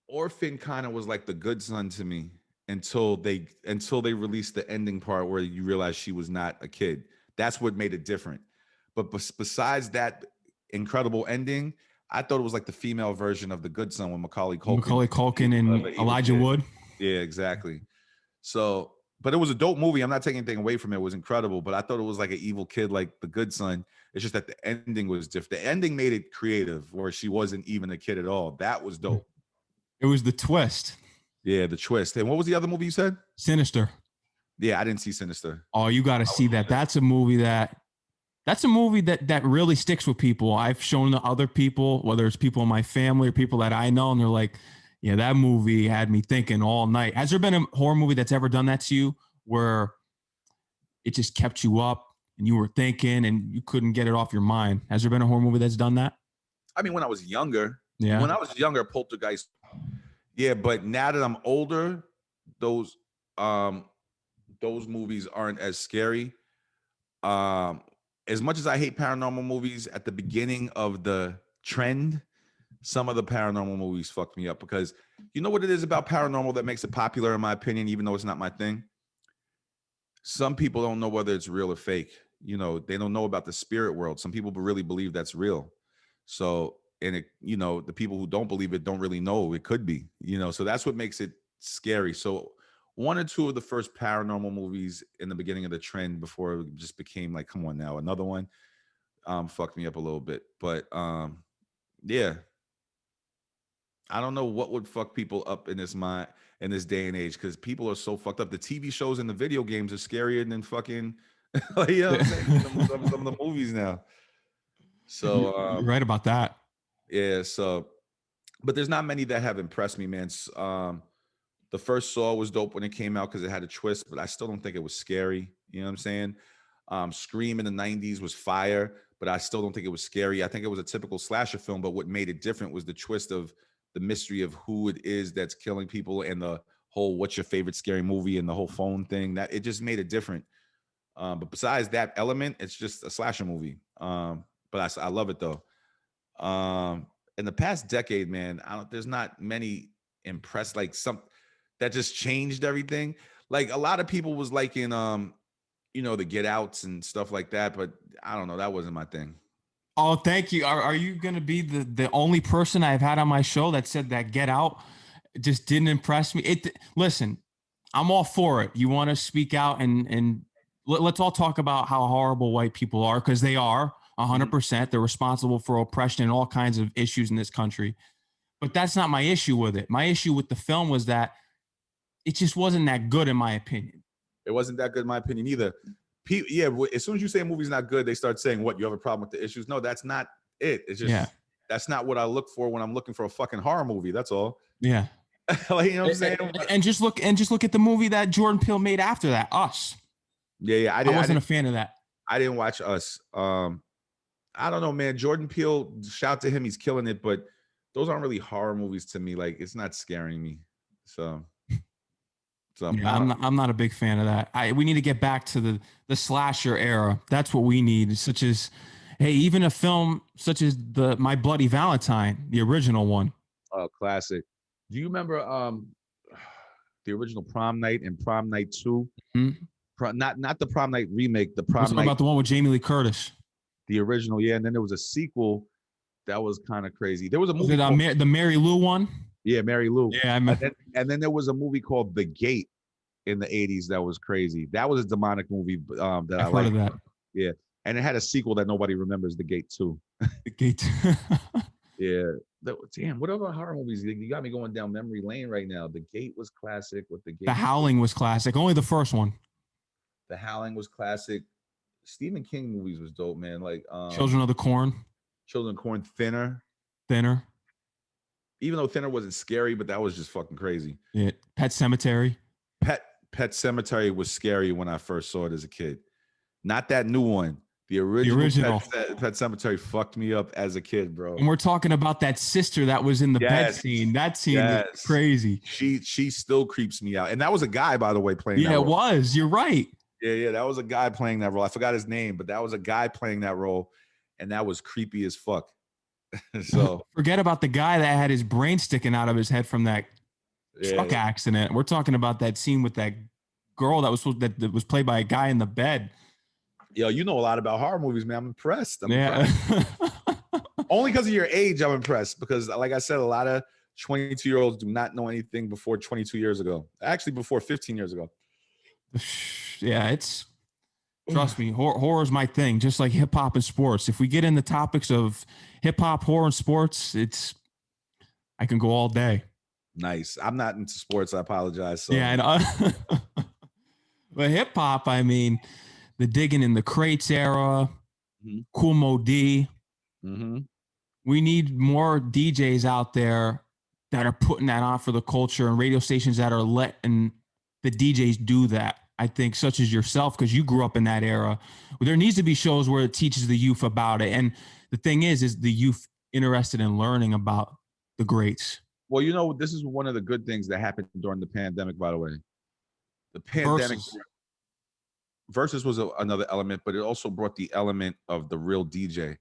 Orphan kind of was like the good son to me until they released the ending part where you realize she was not a kid. That's what made it different. But besides that incredible ending, I thought it was like the female version of the good son with Macaulay Culkin and Elijah Wood. Yeah, exactly. So, but it was a dope movie. I'm not taking anything away from it. It was incredible, but I thought it was like an evil kid, like the good son. It's just that the ending was different. The ending made it creative, where she wasn't even a kid at all. That was dope. It was the twist. Yeah, the twist. And what was the other movie you said? Sinister. Yeah, I didn't see Sinister. Oh, you got to see that. That's a movie that really sticks with people. I've shown to other people, whether it's people in my family or people that I know, and they're like, yeah, that movie had me thinking all night. Has there been a horror movie that's ever done that to you where it just kept you up and you were thinking and you couldn't get it off your mind? Has there been a horror movie that's done that? I mean, when I was younger, Poltergeist. Yeah, but now that I'm older, those movies aren't as scary. As much as I hate paranormal movies, at the beginning of the trend, some of the paranormal movies fucked me up because you know what it is about paranormal that makes it popular, in my opinion, even though it's not my thing. Some people don't know whether it's real or fake. You know, they don't know about the spirit world. Some people really believe that's real. So, and it, you know, the people who don't believe it don't really know it could be, you know, so that's what makes it scary. So one or two of the first paranormal movies in the beginning of the trend before it just became like, come on now, another one, fucked me up a little bit. But yeah. I don't know what would fuck people up in this day and age, because people are so fucked up. The TV shows and the video games are scarier than fucking like, you know what I'm saying? some of the movies now. So you're right about that. Yeah, so but there's not many that have impressed me, man. The first Saw was dope when it came out because it had a twist, but I still don't think it was scary. You know what I'm saying? Scream in the 90s was fire, but I still don't think it was scary. I think it was a typical slasher film, but what made it different was the twist of the mystery of who it is that's killing people and the whole what's your favorite scary movie and the whole phone thing. That it just made it different. But besides that element, it's just a slasher movie. But I love it though. In the past decade, man, there's not many impressed, like some that just changed everything. Like a lot of people was liking, you know, the Get Outs and stuff like that, but I don't know, that wasn't my thing. Oh, thank you. Are you going to be the only person I've had on my show that said that Get Out just didn't impress me? Listen, I'm all for it. You want to speak out and let's all talk about how horrible white people are, because they are 100%. They're responsible for oppression and all kinds of issues in this country. But that's not my issue with it. My issue with the film was that it just wasn't that good in my opinion. It wasn't that good in my opinion either. Yeah, as soon as you say a movie's not good, they start saying, what, you have a problem with the issues? No, that's not it. It's just, that's not what I look for when I'm looking for a fucking horror movie. That's all. Yeah. Like, you know what I'm saying? And just look at the movie that Jordan Peele made after that, Us. Yeah. I wasn't a fan of that. I didn't watch Us. I don't know, man. Jordan Peele, shout to him, he's killing it, but those aren't really horror movies to me. Like, it's not scaring me. So yeah, I'm not a big fan of that. We need to get back to the slasher era. That's what we need. Such as, hey, even a film such as My Bloody Valentine, the original one. Oh, classic. Do you remember the original Prom Night and Prom Night 2? Mm-hmm. Not the Prom Night remake. The Prom Night. About the one with Jamie Lee Curtis. The original, yeah. And then there was a sequel that was kind of crazy. There was a movie called, the Mary Lou one. Yeah, Mary Lou. Yeah, and then there was a movie called The Gate in the 80s that was crazy. That was a demonic movie that I liked. Heard of that. Yeah, and it had a sequel that nobody remembers, The Gate 2. The Gate. Yeah. Damn, what other horror movies? You got me going down memory lane right now. The Gate was classic. With The Gate. The Howling was classic. Only the first one. The Howling was classic. Stephen King movies was dope, man. Like Children of the Corn. Children of the Corn, Thinner. Even though Thinner wasn't scary, but that was just fucking crazy. Yeah. Pet Sematary. Pet Sematary was scary when I first saw it as a kid. Not that new one. The original. Pet Sematary fucked me up as a kid, bro. And we're talking about that sister that was in the bed scene. That scene is crazy. She still creeps me out. And that was a guy, by the way, playing that role. Yeah, it was. You're right. Yeah, that was a guy playing that role. I forgot his name, but that was a guy playing that role, and that was creepy as fuck. So forget about the guy that had his brain sticking out of his head from that truck accident. We're talking about that scene with that girl that was played by a guy in the bed. Yo, you know a lot about horror movies, man. I'm impressed. Impressed. Only because of your age, I'm impressed. Because, like I said, a lot of 22-year-olds do not know anything before 22 years ago. Actually, before 15 years ago. Yeah, trust me, horror is my thing, just like hip hop and sports. If we get in the topics of hip hop, horror, and sports, I can go all day. Nice. I'm not into sports. I apologize. So. Yeah, but hip hop, I mean, the Digging in the Crates era, Kool Mo D. Mm-hmm. We need more DJs out there that are putting that on for the culture, and radio stations that are letting the DJs do that. I think, such as yourself, because you grew up in that era. There needs to be shows where it teaches the youth about it. And the thing is the youth interested in learning about the greats. Well, you know, this is one of the good things that happened during the pandemic, by the way. The pandemic versus was another element, but it also brought the element of the real DJ.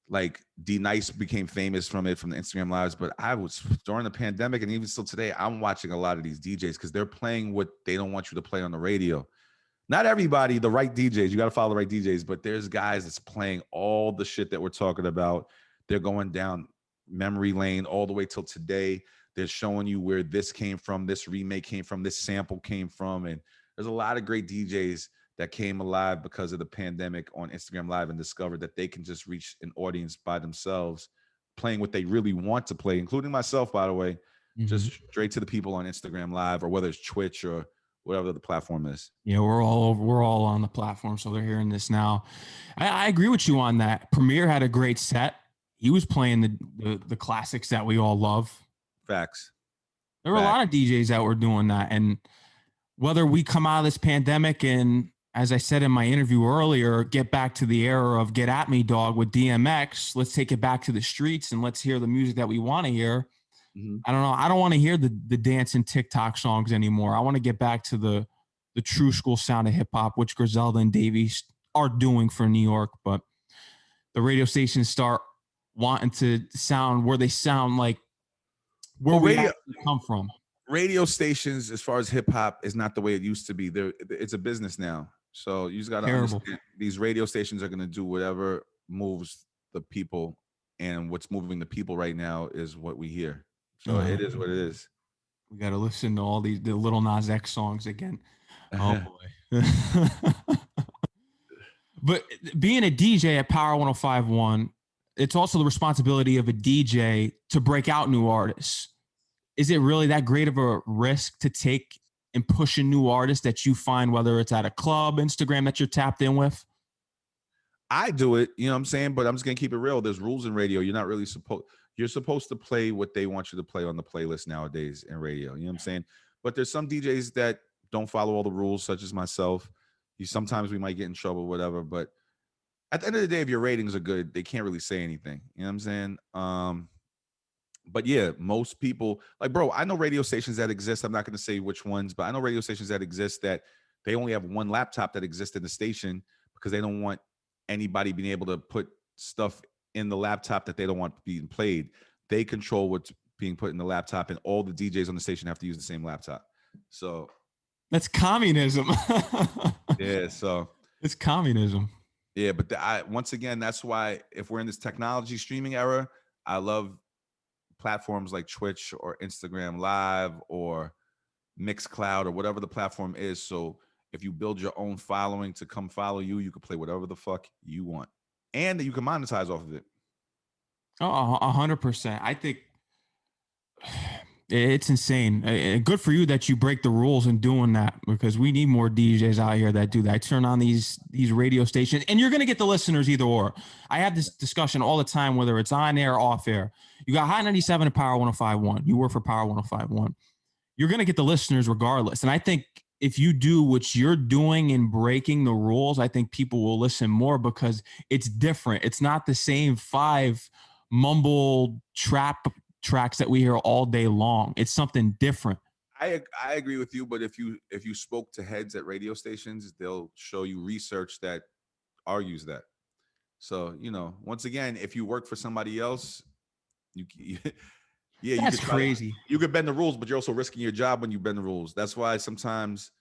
Like D-Nice became famous from the Instagram lives, but I was during the pandemic and even still today, I'm watching a lot of these DJs because they're playing what they don't want you to play on the radio. Not everybody, the right DJs, you got to follow the right DJs, but there's guys that's playing all the shit that we're talking about. They're going down memory lane all the way till today. They're showing you where this came from, this remake came from, this sample came from. And there's a lot of great DJs that came alive because of the pandemic on Instagram Live and discovered that they can just reach an audience by themselves, playing what they really want to play, including myself, by the way, just straight to the people on Instagram Live, or whether it's Twitch or whatever the platform is. Yeah, we're all on the platform, so they're hearing this now. I agree with you on that. Premier had a great set. He was playing the classics that we all love. Facts. There were a lot of DJs that were doing that, and whether we come out of this pandemic and, as I said in my interview earlier, get back to the era of Get At Me Dog with DMX. Let's take it back to the streets and let's hear the music that we want to hear. I don't know. I don't want to hear the dancing TikTok songs anymore. I want to get back to the true school sound of hip hop, which Griselda and Davies are doing for New York. But the radio stations start wanting to sound where they sound like where we come from. Radio stations, as far as hip hop, is not the way it used to be. It's a business now. So you just got to understand these radio stations are going to do whatever moves the people, and what's moving the people right now is what we hear. So it is what it is. We got to listen to all the Lil Nas X songs again. Oh boy. But being a DJ at Power 105.1, it's also the responsibility of a DJ to break out new artists. is it really that great of a risk to take and push a new artist that you find, whether it's at a club, Instagram that you're tapped in with? I do it, you know what I'm saying? But I'm just gonna keep it real. There's rules in radio. You're supposed to play what they want you to play on the playlist nowadays in radio. You know what I'm saying? But there's some DJs that don't follow all the rules, such as myself. Sometimes we might get in trouble, whatever. But at the end of the day, if your ratings are good, they can't really say anything. You know what I'm saying? But yeah, most people, like, bro, I know radio stations that exist. I'm not going to say which ones, but I know radio stations that exist that they only have one laptop that exists in the station because they don't want anybody being able to put stuff in the laptop that they don't want being played. They control what's being put in the laptop, and all the DJs on the station have to use the same laptop. So that's communism. Yeah, so it's communism. Yeah, but once again, that's why if we're in this technology streaming era, I love platforms like Twitch or Instagram Live or Mixcloud or whatever the platform is. So if you build your own following to come follow you, you can play whatever the fuck you want, and you can monetize off of it. Oh, 100%. I think it's insane. Good for you that you break the rules in doing that, because we need more DJs out here that do that. Turn on these radio stations, and you're going to get the listeners either or. I have this discussion all the time, whether it's on air or off air. You got Hot 97 and Power 105.1. You work for Power 105.1. You're going to get the listeners regardless. And I think if you do what you're doing in breaking the rules, I think people will listen more because it's different. It's not the same 5 mumble trap tracks that we hear all day long. It's something different. I agree with you, but if you spoke to heads at radio stations, they'll show you research that argues that. So, once again, if you work for somebody else, that's crazy. You could bend the rules, but you're also risking your job when you bend the rules. That's why sometimes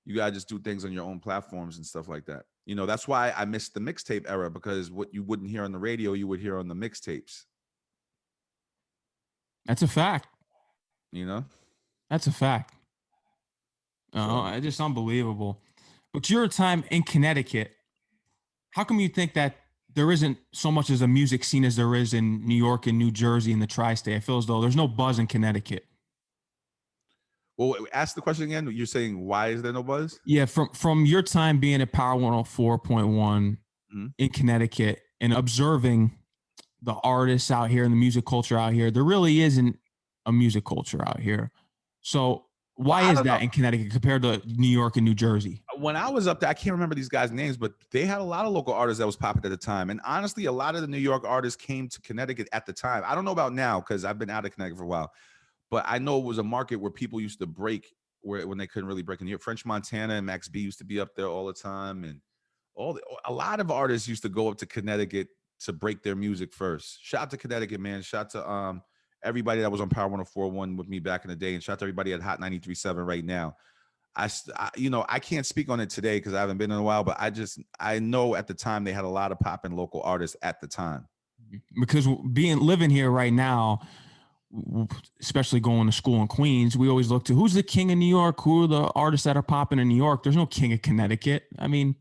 you gotta just do things on your own platforms and stuff like that. That's why I missed the mixtape era, because what you wouldn't hear on the radio, you would hear on the mixtapes. That's a fact. That's a fact. It's just unbelievable. But your time in Connecticut, how come you think that there isn't so much as a music scene as there is in New York and New Jersey and the tri-state? I feel as though there's no buzz in Connecticut. Well, ask the question again. You're saying, why is there no buzz? Yeah, from your time being at Power 104.1 in Connecticut and observing the artists out here and the music culture out here, there really isn't a music culture out here. So why is that in Connecticut compared to New York and New Jersey? When I was up there, I can't remember these guys' names, but they had a lot of local artists that was popping at the time. And honestly, a lot of the New York artists came to Connecticut at the time. I don't know about now because I've been out of Connecticut for a while, but I know it was a market where people used to break when they couldn't really break in here. French Montana and Max B used to be up there all the time. And a lot of artists used to go up to Connecticut to break their music first. Shout out to Connecticut, man. Shout out to everybody that was on Power 104.1 with me back in the day, and shout out to everybody at Hot 93.7 right now. I can't speak on it today because I haven't been in a while, but I know at the time they had a lot of popping local artists at the time. Because living here right now, especially going to school in Queens, we always look to who's the king of New York, who are the artists that are popping in New York. There's no king of Connecticut. I mean,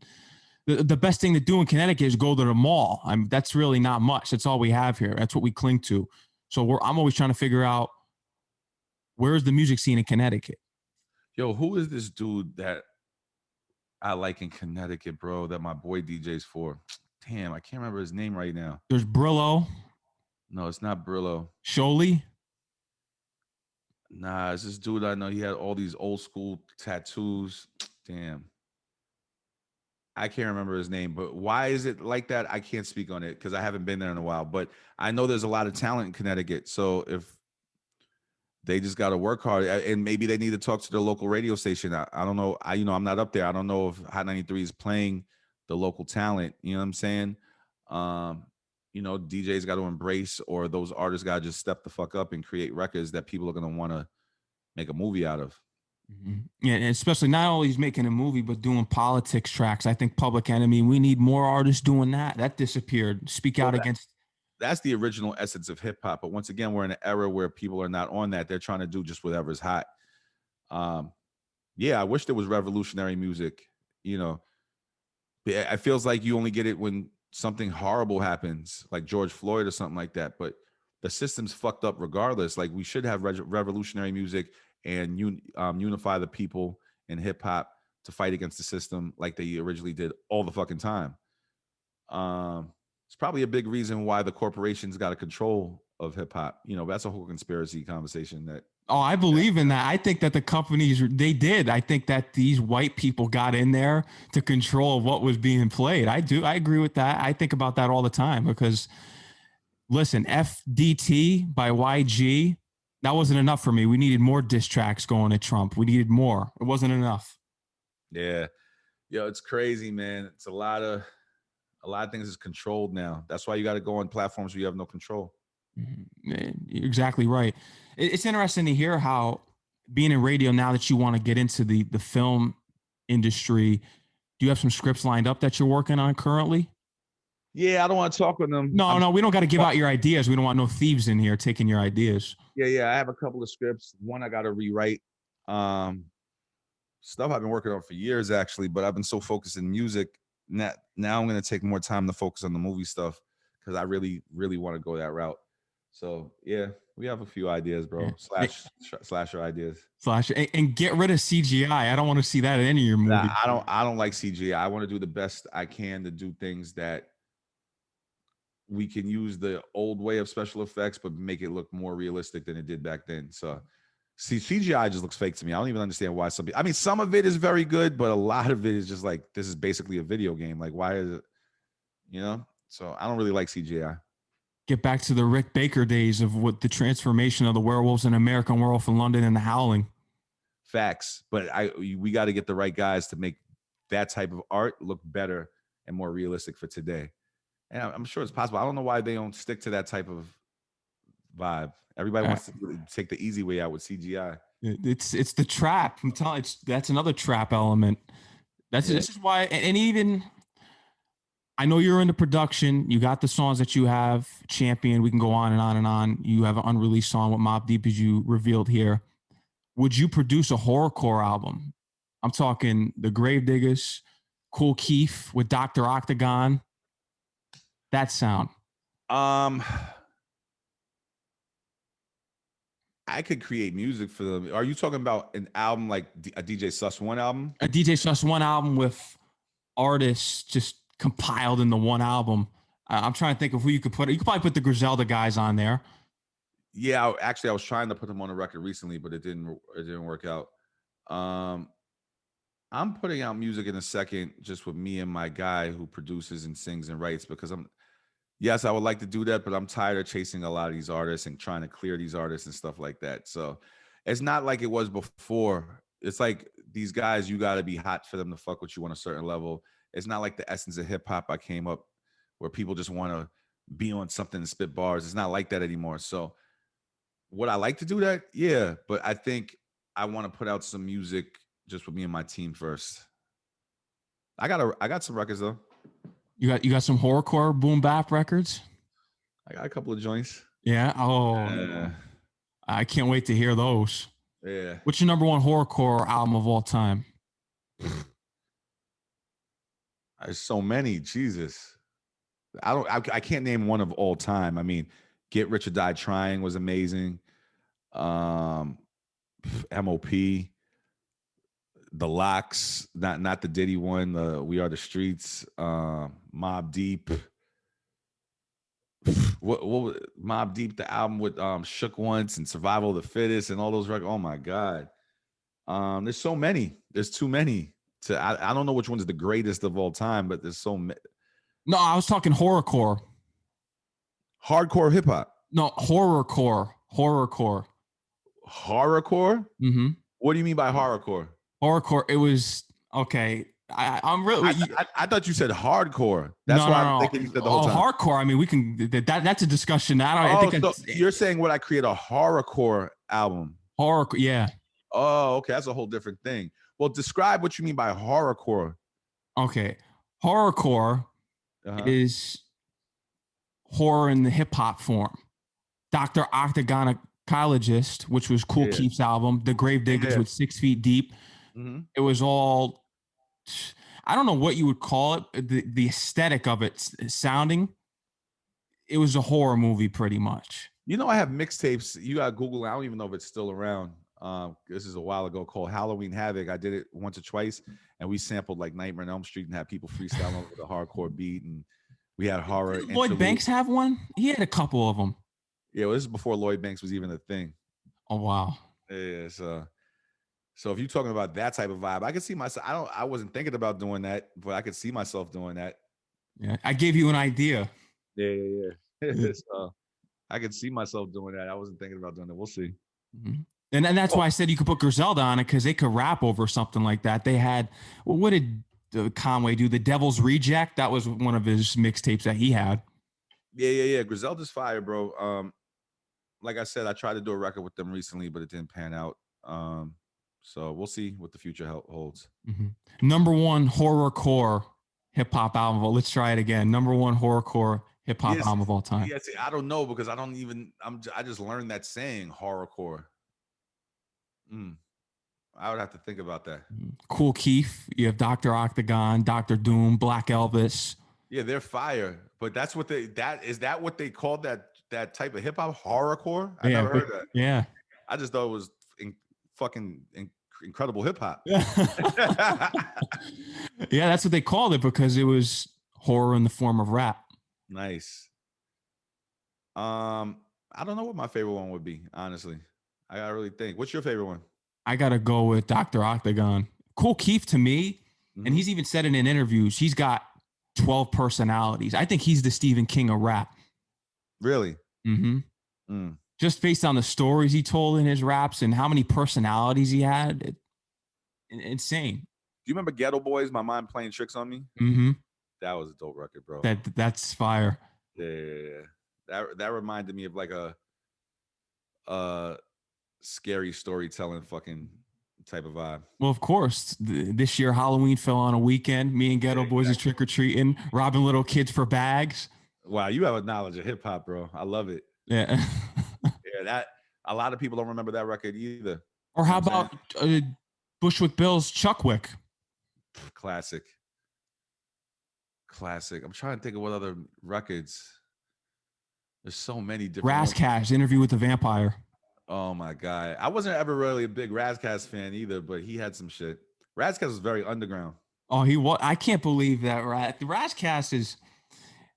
the best thing to do in Connecticut is go to the mall. That's really not much. That's all we have here. That's what we cling to. So I'm always trying to figure out, where's the music scene in Connecticut? Yo, who is this dude that I like in Connecticut, bro, that my boy DJs for? Damn, I can't remember his name right now. There's Brillo. No, it's not Brillo. Sholey? Nah, it's this dude I know. He had all these old school tattoos. Damn. I can't remember his name, but why is it like that? I can't speak on it because I haven't been there in a while, but I know there's a lot of talent in Connecticut. So if they just got to work hard, and maybe they need to talk to the local radio station. I don't know. I'm not up there. I don't know if Hot 93 is playing the local talent. You know what I'm saying? DJs got to embrace, or those artists got to just step the fuck up and create records that people are going to want to make a movie out of. Mm-hmm. Yeah, and especially not only he's making a movie, but doing politics tracks. I think Public Enemy, we need more artists doing that. That disappeared. Speak out against. That's the original essence of hip hop. But once again, we're in an era where people are not on that. They're trying to do just whatever's hot. I wish there was revolutionary music. It feels like you only get it when something horrible happens, like George Floyd or something like that. But the system's fucked up regardless. Like we should have revolutionary music and unify the people in hip hop to fight against the system like they originally did all the fucking time. It's probably a big reason why the corporations got a control of hip hop. You know, that's a whole conspiracy conversation that. Oh, I believe in that. I think that the companies, they did. I think that these white people got in there to control what was being played. I do. I agree with that. I think about that all the time because, listen, FDT by YG, that wasn't enough for me. We needed more diss tracks going at Trump. We needed more. It wasn't enough. Yeah. Yo, it's crazy, man. It's a lot of things is controlled now. That's why you got to go on platforms where you have no control. You're exactly right. It's interesting to hear how being in radio now that you want to get into the film industry, do you have some scripts lined up that you're working on currently? Yeah, I don't want to talk with them. No, we don't got to give out your ideas. We don't want no thieves in here taking your ideas. Yeah. I have a couple of scripts. One I got to rewrite. Stuff I've been working on for years, actually, but I've been so focused in music. Now I'm going to take more time to focus on the movie stuff because I really, really want to go that route. So yeah, we have a few ideas, bro. Slasher ideas. And get rid of CGI. I don't want to see that in any of your movies. I don't like CGI. I want to do the best I can to do things that we can use the old way of special effects, but make it look more realistic than it did back then. So see, CGI just looks fake to me. I don't even understand why some of it is very good, but a lot of it is just like, this is basically a video game. Like, why is it, you know? So I don't really like CGI. Get back to the Rick Baker days of what the transformation of the werewolves in American Werewolf in London and the Howling. Facts. But we got to get the right guys to make that type of art look better and more realistic for today. And I'm sure it's possible. I don't know why they don't stick to that type of vibe. Everybody wants to take the easy way out with CGI. It's the trap. I'm telling you, that's another trap element. This is why, and even I know you're into production. You got the songs that you have, Champion. We can go on and on and on. You have an unreleased song with Mobb Deep, as you revealed here. Would you produce a horrorcore album? I'm talking The Gravediggers, Kool Keith with Dr. Octagon. That sound. I could create music for them. Are you talking about an album like a DJ Sus One album? A DJ Sus One album with artists just compiled in the one album. I'm trying to think of who you could put. You could probably put the Griselda guys on there. Yeah, I was trying to put them on a record recently, but it didn't work out. I'm putting out music in a second, just with me and my guy who produces and sings and writes, because yes, I would like to do that, but I'm tired of chasing a lot of these artists and trying to clear these artists and stuff like that. So it's not like it was before. It's like these guys, you got to be hot for them to fuck with you on a certain level. It's not like the essence of hip hop I came up where people just want to be on something and spit bars. It's not like that anymore. So would I like to do that? Yeah. But I think I want to put out some music just with me and my team first. I got some records though. You got some horrorcore boom bap records? I got a couple of joints. Yeah. Oh, I can't wait to hear those. Yeah. What's your number one horrorcore album of all time? There's so many. Jesus. I can't name one of all time. I mean, Get Rich or Die Trying was amazing. MOP, The Locks, not the Diddy one, the We Are the Streets, Mobb Deep. What Mobb Deep, the album with Shook Once and Survival of the Fittest and all those records. Oh my God. There's so many. There's too many. I don't know which one's the greatest of all time, but there's so many. No, I was talking horrorcore. Hardcore hip hop. No, horrorcore. Horrorcore? Mm-hmm. What do you mean by horrorcore? Horrorcore. It was okay. I'm really. I thought you said hardcore. That's why I'm thinking you said the whole time. Hardcore. I mean, we can. That's a discussion. I think so you're saying would I create a horrorcore album? Horror. Yeah. Oh, okay. That's a whole different thing. Well, describe what you mean by horrorcore. Okay, horrorcore is horror in the hip hop form. Dr. Octagonologist, which was Kool Keith's album, The Gravediggers with 6 Feet Deep. Mm-hmm. It was all, I don't know what you would call it. The aesthetic of it sounding, it was a horror movie pretty much. You know, I have mixtapes. You got Google. I don't even know if it's still around. This is a while ago, called Halloween Havoc. I did it once or twice, and we sampled like Nightmare on Elm Street and had people freestyle over the hardcore beat, and we had horror. Did Lloyd Banks have one? He had a couple of them. Yeah, well, this is before Lloyd Banks was even a thing. Oh wow. Yeah, so if you're talking about that type of vibe, I could see myself. I wasn't thinking about doing that, but I could see myself doing that. Yeah, I gave you an idea. Yeah. So I could see myself doing that. I wasn't thinking about doing that. We'll see. Mm-hmm. And that's why I said you could put Griselda on it, because they could rap over something like that. They had, well, what did Conway do? The Devil's Reject. That was one of his mixtapes that he had. Yeah. Griselda's fire, bro. Like I said, I tried to do a record with them recently, but it didn't pan out. So we'll see what the future holds. Mm-hmm. Number one horrorcore hip hop album. Well, let's try it again. Number one horrorcore hip hop album of all time. Yes, I don't know, because I just learned that saying, horrorcore. I would have to think about that. Kool Keith. You have Dr. Octagon, Dr. Doom, Black Elvis. Yeah, they're fire. But that's what is that what they called that type of hip hop, horrorcore? I never heard that. Yeah. I just thought it was incredible hip hop. Yeah, that's what they called it, because it was horror in the form of rap. Nice. I don't know what my favorite one would be, honestly. I gotta really think. What's your favorite one? I gotta go with Dr. Octagon. Kool Keith, to me, and he's even said it in interviews, he's got 12 personalities. I think he's the Stephen King of rap. Really? Mm-hmm. Just based on the stories he told in his raps and how many personalities he had. Insane. Do you remember Ghetto Boys, My Mind Playing Tricks on Me? Mm-hmm. That was a dope record, bro. That's fire. Yeah. That reminded me of like a scary storytelling fucking type of vibe. Well, of course, this year Halloween fell on a weekend. Me and Ghetto Boys is trick-or-treating, robbing little kids for bags. Wow, you have a knowledge of hip hop, bro. I love it. Yeah. Yeah, that a lot of people don't remember that record either. Or how about Bushwick Bill's Chuckwick? Classic. I'm trying to think of what other records. There's so many different. Razzcast, Interview with the Vampire. Oh my God. I wasn't ever really a big Razzcast fan either, but he had some shit. Razzcast was very underground. Oh, he was. I can't believe that. The Razzcast is.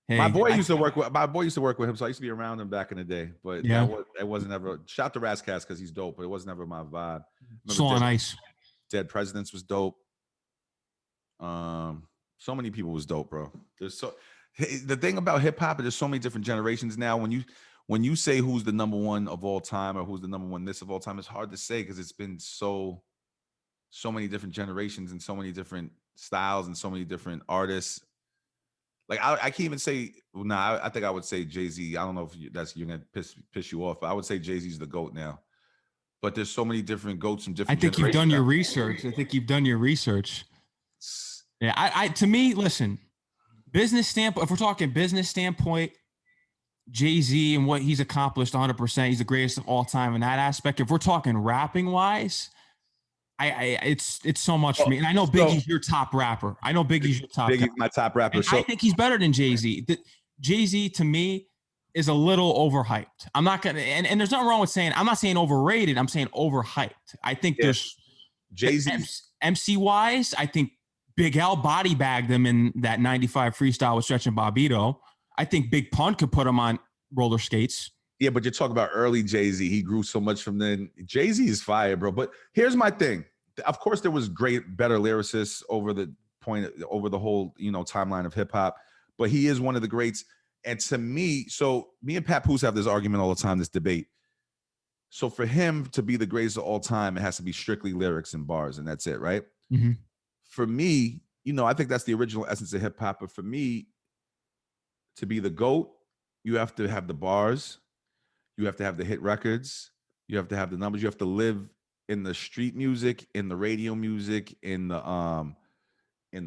Hey, my boy used to work with him, so I used to be around him back in the day. But yeah, it wasn't ever. Shout to Razzcast because he's dope, but it was never my vibe. So on Ice. Dead Presidents was dope. So many people was dope, bro. The thing about hip hop is there's so many different generations now. When you say who's the number one of all time or who's the number one this of all time, it's hard to say because it's been so many different generations and so many different styles and so many different artists. Like I can't even say. I think I would say Jay-Z. I don't know if you're gonna piss you off, but I would say Jay-Z's the GOAT now. But there's so many different GOATs from different. I think you've done your research. Yeah, I to me, listen, business standpoint. If we're talking business standpoint, Jay-Z and what he's accomplished 100%, he's the greatest of all time in that aspect. If we're talking rapping wise, it's so much for me. And I know Biggie's your top rapper. Biggie's my top rapper. I think he's better than Jay-Z. Jay-Z to me is a little overhyped. I'm not gonna, and there's nothing wrong with saying, I'm not saying overrated, I'm saying overhyped. I think there's Jay-Z MC wise, I think Big L body bagged him in that 95 freestyle with Stretch and Bobbito. I think Big Pun could put him on roller skates. Yeah, but you're talking about early Jay-Z. He grew so much from then. Jay-Z is fire, bro. But here's my thing. Of course, there was better lyricists over the whole, timeline of hip hop. But he is one of the greats. And to me, so me and Papoose have this argument all the time, this debate. So for him to be the greatest of all time, it has to be strictly lyrics and bars, and that's it, right? Mm-hmm. For me, I think that's the original essence of hip hop. But for me, to be the GOAT, you have to have the bars, you have to have the hit records, you have to have the numbers, you have to live in the street music, in the radio music, in the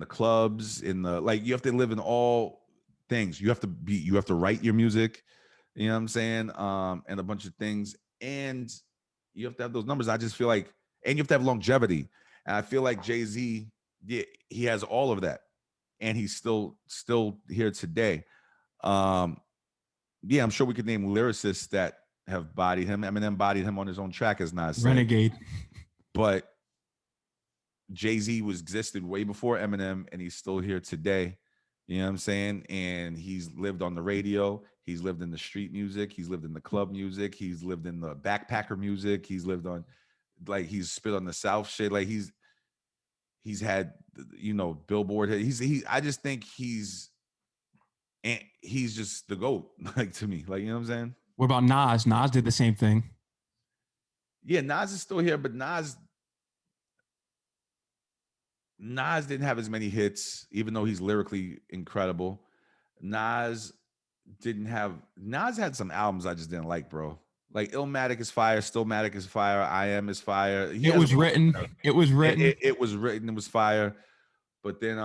clubs, you have to live in all things. You have to write your music, you know what I'm saying? And a bunch of things. And you have to have those numbers. I just feel like, and you have to have longevity. And I feel like Jay-Z, he has all of that. And he's still here today. Yeah, I'm sure we could name lyricists that have bodied him. Eminem bodied him on his own track, as Nas said. Renegade. But Jay-Z was existed way before Eminem, and he's still here today. You know what I'm saying? And he's lived on the radio. He's lived in the street music. He's lived in the club music. He's lived in the backpacker music. He's lived on, like, he's spit on the South shit. Like, he's had, you know, Billboard. I just think he's just the GOAT, like, to me. Like, you know what I'm saying? What about Nas? Nas did the same thing. Yeah, Nas is still here, but Nas didn't have as many hits, even though he's lyrically incredible. Nas had some albums I just didn't like, bro. Like Illmatic is fire, Stillmatic is fire, I Am is fire. It was written. It was written. It was written. It was fire. But then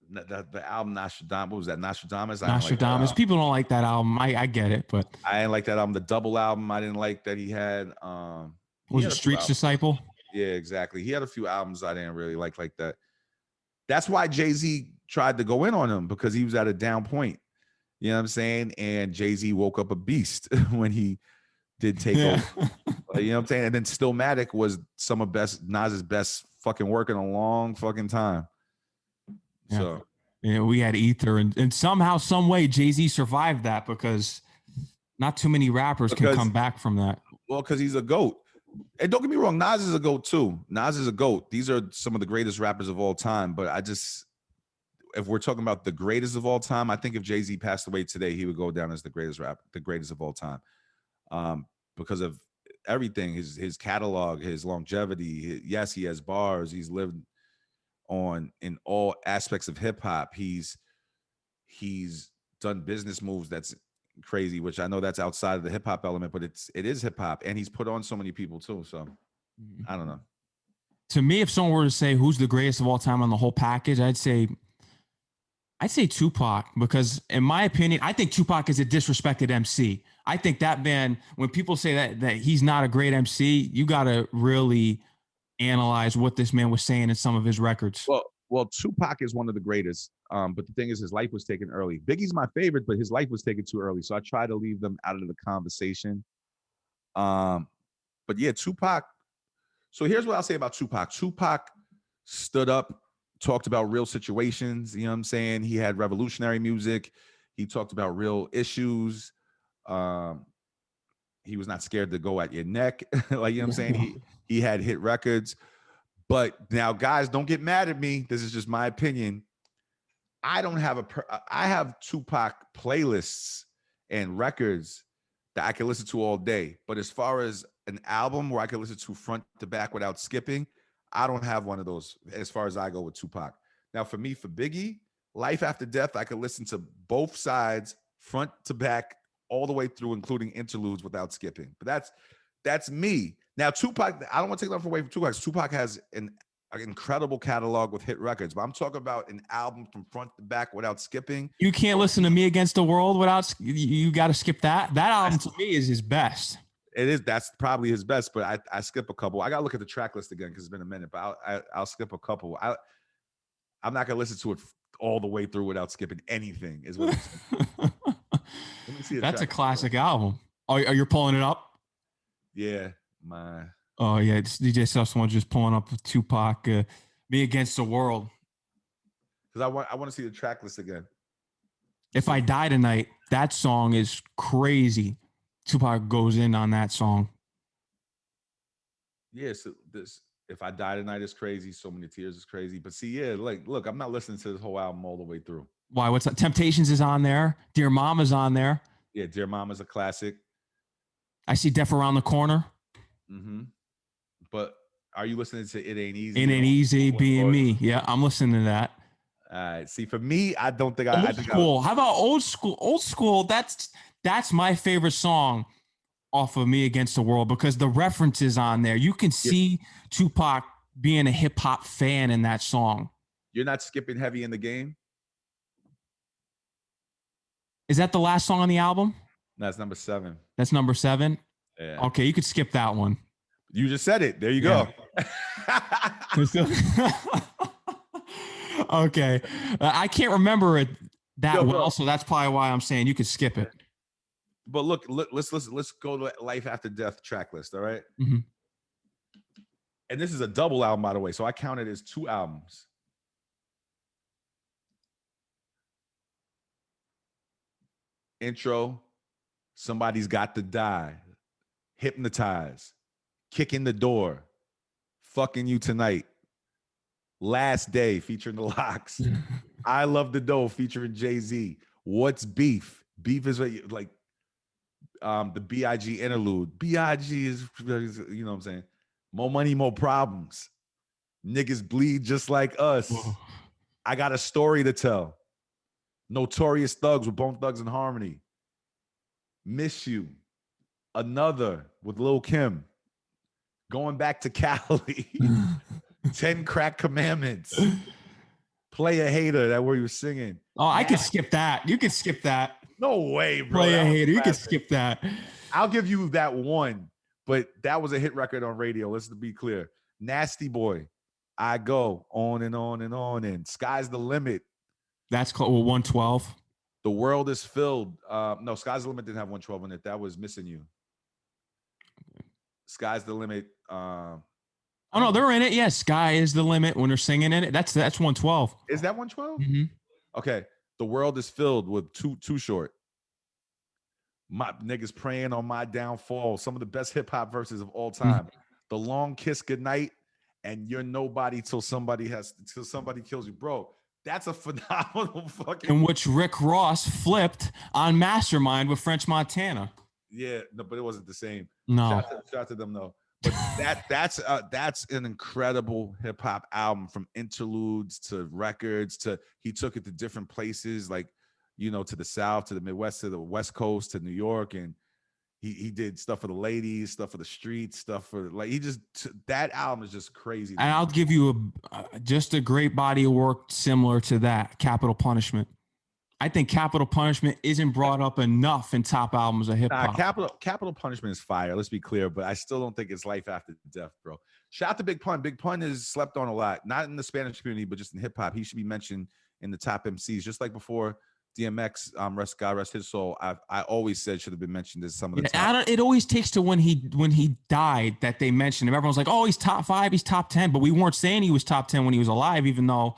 the album Nostradamus, what was that? Nostradamus? Nostradamus. People don't like that album. I get it, but I didn't like that album. The double album, I didn't like that he had. Was it Street's Disciple? Yeah, exactly. He had a few albums I didn't really like that. That's why Jay-Z tried to go in on him, because he was at a down point. You know what I'm saying? And Jay-Z woke up a beast when he did take over. You know what I'm saying? And then Stillmatic was some of Nas's best fucking work in a long fucking time. Yeah. So yeah, we had Ether, and somehow, some way, Jay-Z survived that, because not too many rappers can come back from that. Well, because he's a GOAT. And don't get me wrong, Nas is a GOAT too. Nas is a GOAT. These are some of the greatest rappers of all time. But if we're talking about the greatest of all time, I think if Jay-Z passed away today, he would go down as the greatest of all time. Because of everything, his catalog, his longevity. Yes, he has bars. He's lived in all aspects of hip hop. He's done business moves that's crazy, which I know that's outside of the hip hop element, but it is hip hop, and he's put on so many people too. So I don't know. To me, if someone were to say who's the greatest of all time on the whole package, I'd say Tupac, because in my opinion, I think Tupac is a disrespected MC. I think that man, when people say that he's not a great MC, you got to really analyze what this man was saying in some of his records. Well, Tupac is one of the greatest. But the thing is, his life was taken early. Biggie's my favorite, but his life was taken too early. So I try to leave them out of the conversation. But yeah, Tupac. So here's what I'll say about Tupac. Tupac stood up, talked about real situations. You know what I'm saying? He had revolutionary music. He talked about real issues. He was not scared to go at your neck. Like, you know what I'm saying? He had hit records. But now, guys, don't get mad at me. This is just my opinion. I have Tupac playlists and records that I can listen to all day. But as far as an album where I can listen to front to back without skipping, I don't have one of those as far as I go with Tupac. Now, for me, for Biggie, Life After Death, I could listen to both sides, front to back, all the way through, including interludes without skipping. But that's me. Now, Tupac, I don't want to take nothing away from Tupac. Tupac has an incredible catalog with hit records, but I'm talking about an album from front to back without skipping. You can't listen to Me Against the World without, you got to skip that. That album to me is his best. It is. That's probably his best, but I skip a couple. I got to look at the track list again because it's been a minute, but I'll skip a couple. I'm not going to listen to it all the way through without skipping anything is what I'm saying. Let me see. That's a classic album. Oh, are you pulling it up? Yeah. Oh yeah, it's DJ Sus1 just pulling up Tupac, Me Against the World. Because I want to see the track list again. If I Die Tonight, that song is crazy. Tupac goes in on that song. Yeah, so this If I Die Tonight is crazy, So Many Tears is crazy. But see, yeah, like, look, I'm not listening to this whole album all the way through. Why? What's that? Temptations is on there. Dear Mama's on there. Yeah, Dear Mama's a classic. I See Death Around the Corner. Mm-hmm. But are you listening to It Ain't Easy? It Ain't Easy Being Me. Yeah, I'm listening to that. All right. See, for me, I don't think I think school. How about old school? Old school. That's my favorite song off of Me Against the World because the references on there. You can see Tupac being a hip hop fan in that song. You're not skipping Heavy in the Game? Is that the last song on the album? That's number 7. That's number 7? Yeah. Okay, you could skip that one. You just said it. There you go. Okay. I can't remember it. that Yo, well, bro. so that's probably why I'm saying you could skip it. But look, let's go to Life After Death track list. All right. Mhm. And this is a double album, by the way. So I count it as 2 albums. Intro, Somebody's Got to Die, Hypnotize, Kick in the Door, Fucking You Tonight, Last Day featuring the Locks, I Love the Dough featuring Jay-Z, What's Beef? Beef is like the B.I.G. interlude. B.I.G. is, you know what I'm saying? More money, more problems. Niggas bleed just like us. Whoa. I got a story to tell. Notorious Thugs with Bone Thugs and Harmony. Miss You. Another with Lil Kim. Going Back to Cali. 10 Crack Commandments. Play a Hater, that where you were singing. Oh, I could skip that. You could skip that. No way, bro. Play a Hater. You could skip that. I'll give you that one, but that was a hit record on radio. Let's be clear. Nasty Boy. I Go on and on and on and Sky's the Limit. That's called 112. The World is Filled. No, Sky's the Limit didn't have 112 in it. That was Missing You. Sky's the Limit. Oh no, they're in it. Yeah, Sky is the Limit when they're singing in it. That's 112. Is that 112? Mm-hmm. Okay. The World is Filled with Too Short. My niggas praying on my downfall. Some of the best hip hop verses of all time. Mm-hmm. The Long Kiss Goodnight and You're Nobody till somebody kills you, bro. That's a phenomenal fucking. In which Rick Ross flipped on Mastermind with French Montana. Yeah, no, but it wasn't the same. No, shout to them though. But that's an incredible hip hop album, from interludes to records to he took it to different places, like, you know, to the South, to the Midwest, to the West Coast, to New York, and he did stuff for the ladies, stuff for the streets, stuff for like that album is just crazy. And I'll give you just a great body of work similar to that, Capital Punishment. I think Capital Punishment isn't brought up enough in top albums of hip hop. Capital Punishment is fire. Let's be clear, but I still don't think it's Life After Death, bro. Shout out to Big Pun. Big Pun is slept on a lot, not in the Spanish community, but just in hip hop. He should be mentioned in the top MCs, just like before DMX. God rest his soul. I always said should have been mentioned as some of the top. It always takes to when he died that they mentioned him. Everyone's like, oh, he's top 5, he's top 10, but we weren't saying he was top 10 when he was alive, even though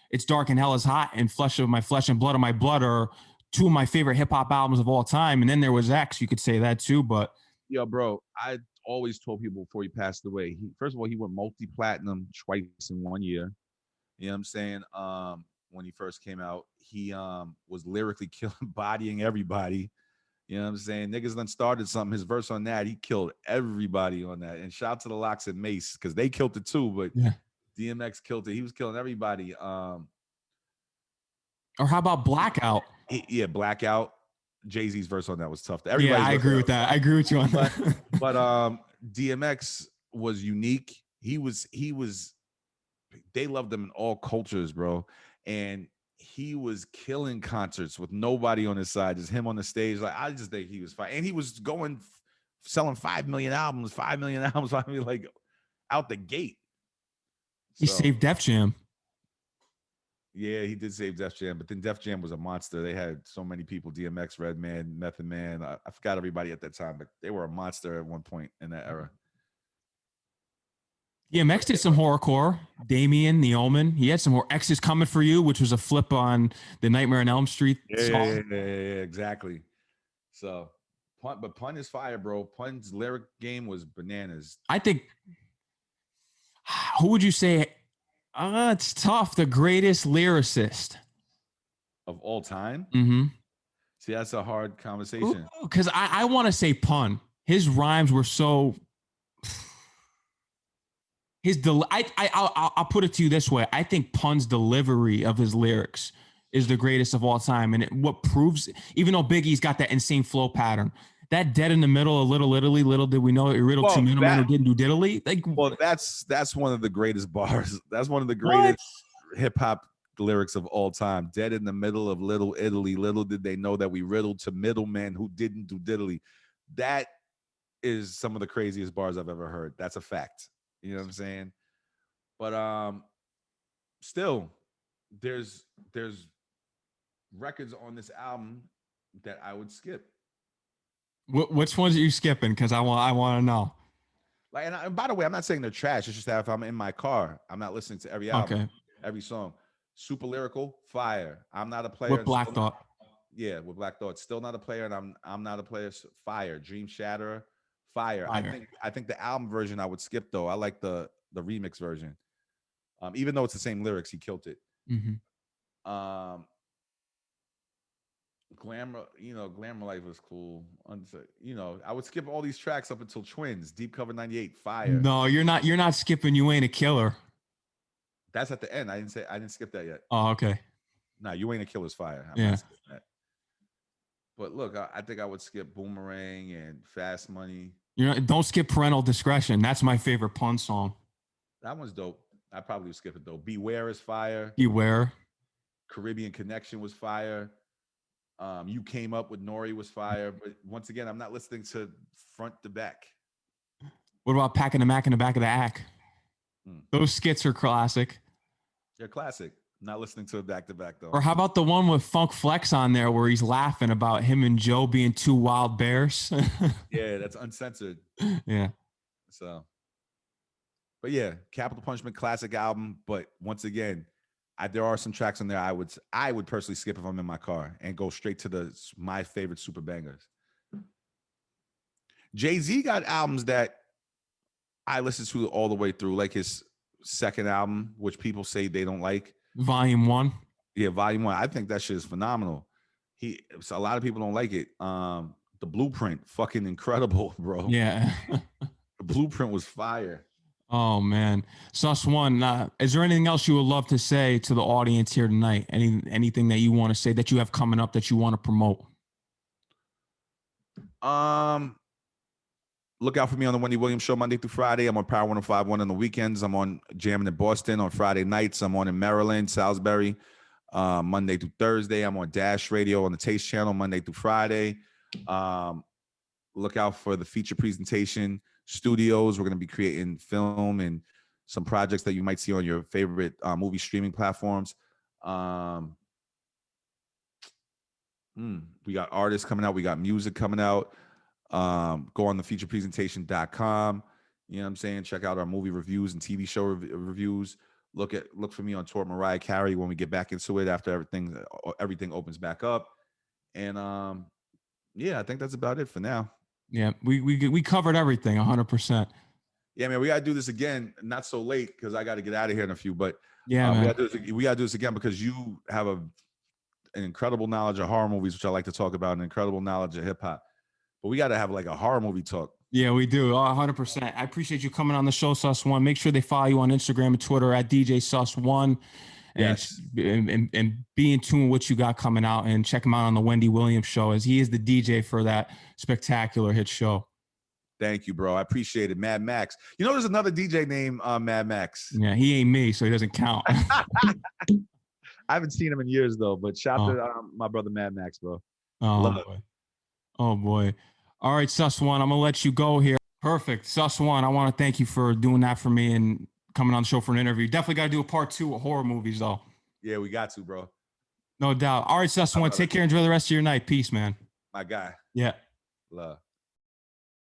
It's Dark and Hell is Hot and Flesh of My Flesh and Blood of My Blood are 2 of my favorite hip hop albums of all time. And then there was X, you could say that too, but. Yo, bro, I always told people before he passed away, first of all, he went multi-platinum twice in 1 year. You know what I'm saying? When he first came out, he was lyrically killing, bodying everybody. You know what I'm saying? Niggas done started something. His verse on that, he killed everybody on that. And shout out to the Locks and Mace, because they killed it too, but yeah. DMX killed it. He was killing everybody. Or how about Blackout? Blackout. Jay-Z's verse on that was tough. Yeah, I agree with that. I agree with you on that. But DMX was unique. He was. They loved him in all cultures, bro. And he was killing concerts with nobody on his side, just him on the stage. Like, I just think he was fine. And he was selling 5 million albums, like out the gate. He saved Def Jam. Yeah, he did save Def Jam, but then Def Jam was a monster. They had so many people: DMX, Redman, Method Man. I forgot everybody at that time, but they were a monster at one point in that era. DMX did some horrorcore. Damien, The Omen. He had some more. X is Coming for You, which was a flip on the Nightmare on Elm Street song. Yeah, exactly. So, Pun is fire, bro. Pun's lyric game was bananas. I think. Who would you say? It's tough. The greatest lyricist of all time. Mm-hmm. See, that's a hard conversation. Because I want to say Pun. His rhymes were so. I'll put it to you this way. I think Pun's delivery of his lyrics is the greatest of all time, and what proves, even though Biggie's got that insane flow pattern. That dead in the middle of Little Italy, little did we know it riddled to middlemen who didn't do diddly. Like, well, that's one of the greatest bars. That's one of the greatest hip hop lyrics of all time. Dead in the middle of Little Italy, little did they know that we riddled to middlemen who didn't do diddly. That is some of the craziest bars I've ever heard. That's a fact. You know what I'm saying? But still, there's records on this album that I would skip. Which ones are you skipping? Because I want to know. Like, and by the way, I'm not saying they're trash. It's just that if I'm in my car, I'm not listening to every album, every song. Super Lyrical, fire. I'm not a player. With Black Thought. Yeah, with Black Thought. Still not a player, and I'm not a player. Fire. Dream Shatterer, fire. I think the album version I would skip though. I like the remix version. Even though it's the same lyrics, he killed it. Mm-hmm. Glamour Life was cool. I would skip all these tracks up until Twins, Deep Cover 98, fire. No, you're not skipping You Ain't a Killer. That's at the end. I didn't skip that yet. Oh, okay. Nah, You Ain't a Killer's fire. I'm yeah. not skipping that. But look, I think I would skip Boomerang and Fast Money. Don't skip Parental Discretion. That's my favorite pun song. That one's dope. I probably would skip it though. Beware is fire. Beware. Caribbean Connection was fire. You Came Up with Nori was fire. But once again, I'm not listening to front to back. What about Packing the Mac in the Back of the Ack? Those skits are classic. They're classic. Not listening to it back to back though. Or how about the one with Funk Flex on there where he's laughing about him and Joe being two wild bears? Yeah, that's uncensored. Yeah. So, but yeah, Capital Punishment classic album. But once again, there are some tracks on there I would personally skip if I'm in my car and go straight to my favorite super bangers. Jay-Z got albums that I listened to all the way through, like his second album, which people say they don't like. Volume 1. Yeah, Volume 1. I think that shit is phenomenal. A lot of people don't like it. The Blueprint, fucking incredible, bro. Yeah. The Blueprint was fire. Oh man. Sus One, is there anything else you would love to say to the audience here tonight? Anything that you want to say that you have coming up that you want to promote? Look out for me on the Wendy Williams Show Monday through Friday. I'm on Power 105.1 on the weekends. I'm on Jamming in Boston on Friday nights. I'm on in Maryland, Salisbury, Monday through Thursday. I'm on Dash Radio on the Taste Channel Monday through Friday. Look out for the feature presentation studios. We're going to be creating film and some projects that you might see on your favorite movie streaming platforms. We got artists coming out. We got music coming out. Go on the featurepresentation.com. You know what I'm saying? Check out our movie reviews and TV show reviews. Look for me on tour with Mariah Carey when we get back into it after everything opens back up. And yeah, I think that's about it for now. Yeah, we covered everything 100%. Yeah, man, we gotta do this again. Not so late because I got to get out of here in a few. But yeah, we gotta do this again because you have an incredible knowledge of horror movies, which I like to talk about, an incredible knowledge of hip hop. But we got to have like a horror movie talk. Yeah, we do. 100%. I appreciate you coming on the show, Sus One. Make sure they follow you on Instagram and Twitter at DJ Sus One. Yes. And be in tune with what you got coming out, and check him out on the Wendy Williams Show, as he is the DJ for that spectacular hit show. Thank you, bro. I appreciate it. Mad Max. You know, there's another DJ named Mad Max. Yeah, he ain't me, so he doesn't count. I haven't seen him in years though, but shout out to my brother Mad Max, bro. Oh boy. All right, Sus One, I'm gonna let you go here. Perfect. Sus One, I want to thank you for doing that for me and coming on the show for an interview. Definitely got to do a part 2 of horror movies though. Yeah, we got to, bro. No doubt. All right, Sus One, take care. Enjoy the rest of your night. Peace, man. My guy. Yeah. Love.